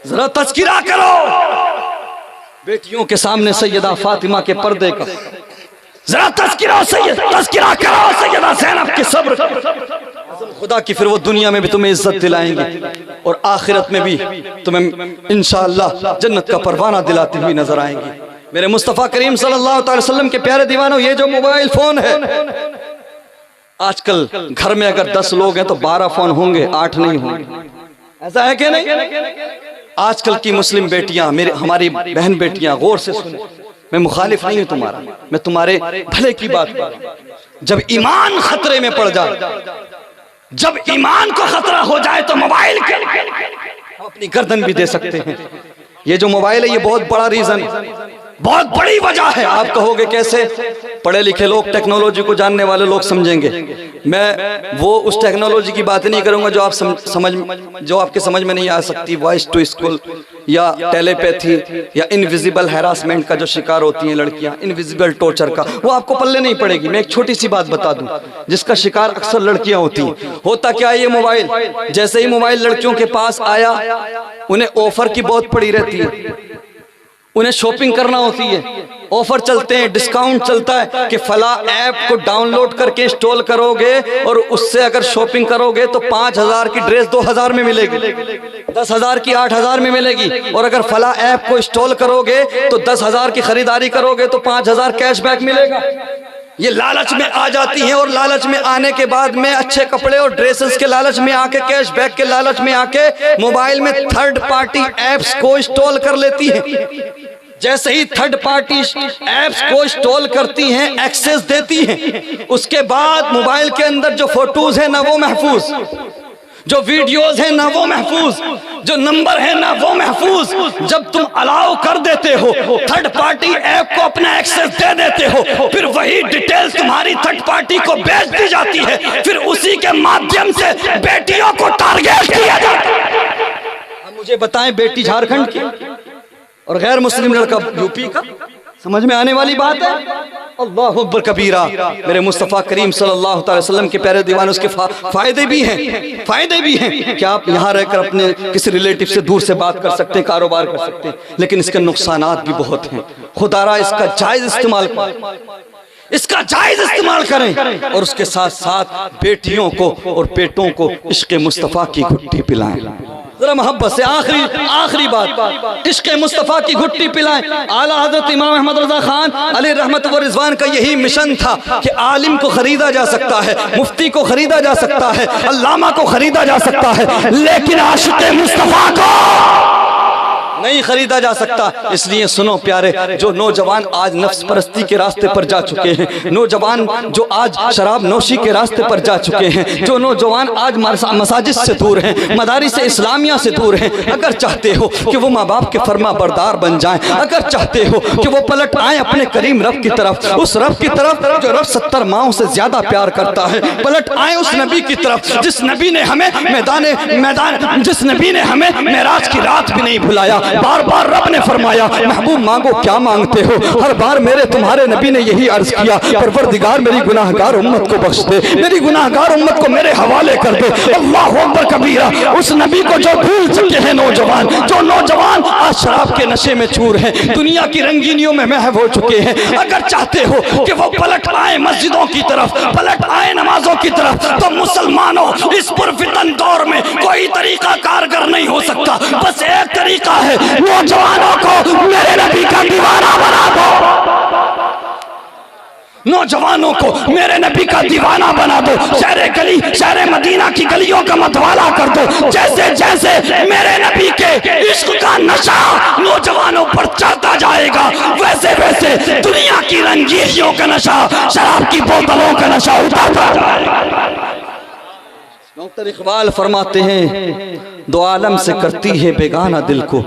जरा तज़किरा करो बेटियों के सामने सैयदा फातिमा के पर्दे का। जरा तज़किरा करो सैयदा ज़ैनब के सब्र। खुदा की, फिर वो दुनिया में भी तुम्हें इज्जत दिलाएंगे और आखिरत में भी तुम्हें इंशाअल्लाह जन्नत का परवाना दिलाती हुई नजर आएंगी। मेरे मुस्तफ़ा करीम सल्लल्लाहु अलैहि वसल्लम के प्यारे दीवानों, ये जो मोबाइल फोन है, आजकल घर में अगर 10 लोग हैं तो 12 फोन होंगे, 8 नहीं होंगे। ऐसा है कि नहीं? आजकल की मुस्लिम बेटियां, मेरे हमारी बहन बेटियां, गौर से सुने, मैं मुखालिफ नहीं हूं तुम्हारा, मैं तुम्हारे भले की बात कर रहा हूं। जब ईमान खतरे में पड़ जाए, जब ईमान को खतरा हो जाए तो मोबाइल के हम अपनी गर्दन भी दे सकते हैं। ये जो मोबाइल है ये बहुत बड़ा रीजन, बहुत बड़ी वजह है। आप कहोगे कैसे? पढ़े लिखे लोग, टेक्नोलॉजी को जानने वाले लोग समझेंगे। मैं वो उस टेक्नोलॉजी की बात नहीं करूंगा जो आप जो आपके समझ में नहीं आ सकती। वॉइस टू स्कूल या टेलीपैथी या इनविजिबल हैरासमेंट का जो शिकार होती हैं लड़कियां, इनविजिबल टॉर्चर का, वो आपको पल्ले नहीं पड़ेगी। मैं एक छोटी सी बात बता दूं जिसका शिकार अक्सर लड़कियां होती हैं। होता क्या है, ये मोबाइल, जैसे ही मोबाइल लड़कियों के पास आया, उन्हें ऑफर की बहुत पड़ी रहती है, उन्हें शॉपिंग करना होती है, ऑफर चलते हैं, डिस्काउंट चलता है कि फला ऐप को डाउनलोड करके इंस्टॉल करोगे और उससे अगर शॉपिंग करोगे तो 5,000 की ड्रेस 2,000 में मिलेगी, 10,000 की 8,000 में मिलेगी, और अगर फला ऐप को इंस्टॉल करोगे तो 10,000 की खरीदारी करोगे तो 5,000 कैशबैक मिलेगा। ये लालच में आ जाती हैं और लालच में आने के बाद में अच्छे कपड़े और ड्रेसेस के लालच में आके, कैशबैक के लालच में आके मोबाइल में थर्ड पार्टी एप्स को इंस्टॉल कर लेती हैं। जैसे ही थर्ड पार्टी एप्स को इंस्टॉल करती हैं, एक्सेस देती हैं, उसके बाद मोबाइल के अंदर जो फोटोज हैं ना वो महफूज, जो वीडियोस हैं ना वो महफूज, जो नंबर है ना वो महफूज। जब तुम अलाउ कर देते हो, थर्ड पार्टी ऐप को अपना एक्सेस दे देते हो, फिर वही डिटेल्स तुम्हारी थर्ड पार्टी को बेच दी जाती है, फिर उसी के माध्यम से बेटियों को टारगेट किया जाता है। अब मुझे बताएं, बेटी झारखंड की और गैर मुस्लिम लड़का यूपी का, समझ में आने वाली बात है? अल्लाह अकबर कबीरा। मेरे मुस्तफ़ा करीम सल्लल्लाहु अलैहि वसल्लम के प्यारे दीवान, उसके फायदे भी हैं, फायदे भी हैं कि आप यहाँ रहकर अपने किसी रिलेटिव से दूर से बात कर सकते हैं, कारोबार कर सकते हैं, लेकिन इसके नुकसानात भी बहुत हैं। खुदारा इसका जायज इस्तेमाल करें, इसका जायज इस्तेमाल करें, और उसके साथ साथ बेटियों को और बेटों को इश्क़ मुस्तफ़ा की घुट्टी पिलाएं। जरा मोहब्बत से आखिरी बात, इश्क़ मुस्तफ़ा की घुट्टी पिलाएं। आला हज़रत इमाम अहमद रज़ा खान अलैहि रहमत व रिज़वान का यही मिशन था कि आलिम को खरीदा जा सकता है, मुफ्ती को खरीदा जा सकता है, अल्लामा को खरीदा जा सकता है, लेकिन आशिक़ मुस्तफ़ा को नहीं खरीदा जा सकता। इसलिए सुनो प्यारे, जो नौजवान आज नफ्स परस्ती के रास्ते पर जा चुके हैं, नौजवान जो आज शराब नोशी के रास्ते पर जा चुके हैं, जो नौजवान आज मसाजिद से दूर हैं, मदारिस इस्लामिया से दूर हैं, अगर चाहते हो कि वो माँ बाप के फरमा बरदार बन जाएं, अगर चाहते हो कि वो पलट आए अपने करीम रब की तरफ, उस रब की तरफ जो रब 70 माओं से ज्यादा प्यार करता है, पलट आए उस नबी की तरफ जिस नबी ने हमें मैदान जिस नबी ने हमें मेराज की रात भी नहीं भुलाया। बार बार रब ने फरमाया, महबूब मांगो क्या मांगते हो। हर बार मेरे तुम्हारे नबी ने यही अर्ज किया, परवरदिगार मेरी गुनाहगार उम्मत को बख्श दे, मेरी गुनाहगार उम्मत को मेरे हवाले कर दे। अल्लाहु अकबर कबीरा। उस नबी को जो भूल चुके हैं नौजवान, जो नौजवान आज शराब के नशे में चूर हैं, दुनिया की रंगीनियों में महव हो चुके हैं, अगर चाहते हो कि वो पलट आए मस्जिदों की तरफ, पलट आए नमाजों की तरफ, तो मुसलमानों इस पुरफितन दौर में कोई तरीका कारगर नहीं हो सकता। बस एक तरीका है, नौजवानों को मेरे नबी का दीवाना बना दो, नौजवानों को मेरे नबी का दीवाना बना दो, शहर गली शहर मदीना की गलियों का मतवाला कर दो। जैसे जैसे मेरे नबी के इश्क का नशा नौजवानों पर चढ़ता जाएगा, वैसे वैसे दुनिया की रंगीनियों का नशा, शराब की बोतलों का नशा उतरता जाएगा। डॉक्टर इकबाल फरमाते हैं, दो आलम से करती है बेगाना दिल को,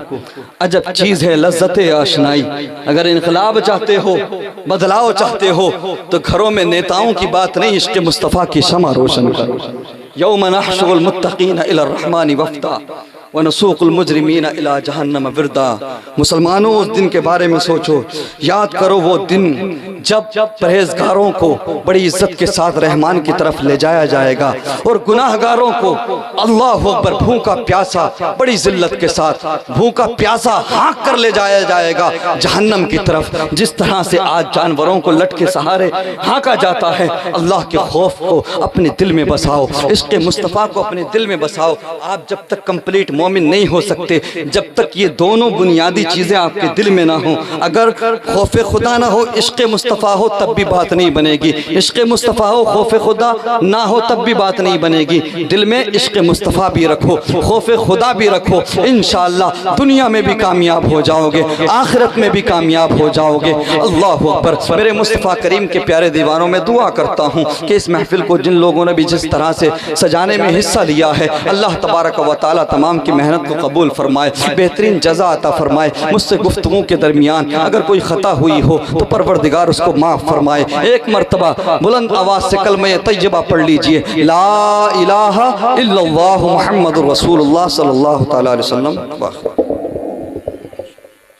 अजब चीज़ है लज्जते आशनाई। अगर इनकलाब चाहते हो, बदलाव चाहते हो, तो घरों में नेताओं की बात नहीं, इश्क़ मुस्तफ़ा की शमा रोशन करो। यौम नहशुरुल मुत्तक़ीन इला रहमानि वफ़दा व नसूकुल मुजरिमीन इला जहन्नम विरदा। मुसलमानों, उस दिन के बारे में सोचो, याद करो वो दिन जब परहेजगारों को बड़ी इज्जत के साथ रहमान की तरफ ले जाया जाएगा और गुनाहगारों को अल्लाह अकबर भूखा प्यासा बड़ी जिल्लत के साथ भूखा प्यासा हाँक कर ले जाया जाएगा जहन्नम की तरफ। जिस तरह से आज जानवरों को लट के सहारे हाँका जाता है, अल्लाह के खौफ को अपने दिल में बसाओ, इश्क़ मुस्तफ़ा को अपने दिल में बसाओ। आप जब तक कंप्लीट मोमिन नहीं हो सकते जब तक ये दोनों बुनियादी चीज़ें आपके दिल में ना हो। अगर खौफ खुदा ना हो, इश्क़ मुस्तफ़ा हो, तब भी बात नहीं बनेगी। इश्क़ मुस्तफ़ा हो, खौफ खुदा ना हो, तब भी बात नहीं बनेगी। दिल में इश्क़ मुस्तफ़ा भी रखो, खौफ खुदा भी रखो, इंशाअल्लाह दुनिया में भी कामयाब हो जाओगे, आखिरत में भी कामयाब हो जाओगे। अल्लाह अकबर। मेरे मुस्तफ़ा करीम के प्यारे दीवारों में दुआ करता हूँ कि इस महफिल को जिन लोगों ने भी जिस तरह से सजाने में हिस्सा लिया है, अल्लाह तबारक व तआला तमाम की मेहनत को कबूल फरमाए, बेहतरीन जज़ा अता फरमाए। मुझसे गुफ्तगू के दरमियान अगर कोई ख़ता हुई हो तो परवरदिगार उसको माफ़ फरमाए। एक मरतबा बुलंद आवाज़ से कलमा तैयबा पढ़ लीजिए, ला इलाहा इल्लल्लाहु मुहम्मदुर रसूलुल्लाह सल्लल्लाहु तआला अलैहि वसल्लम।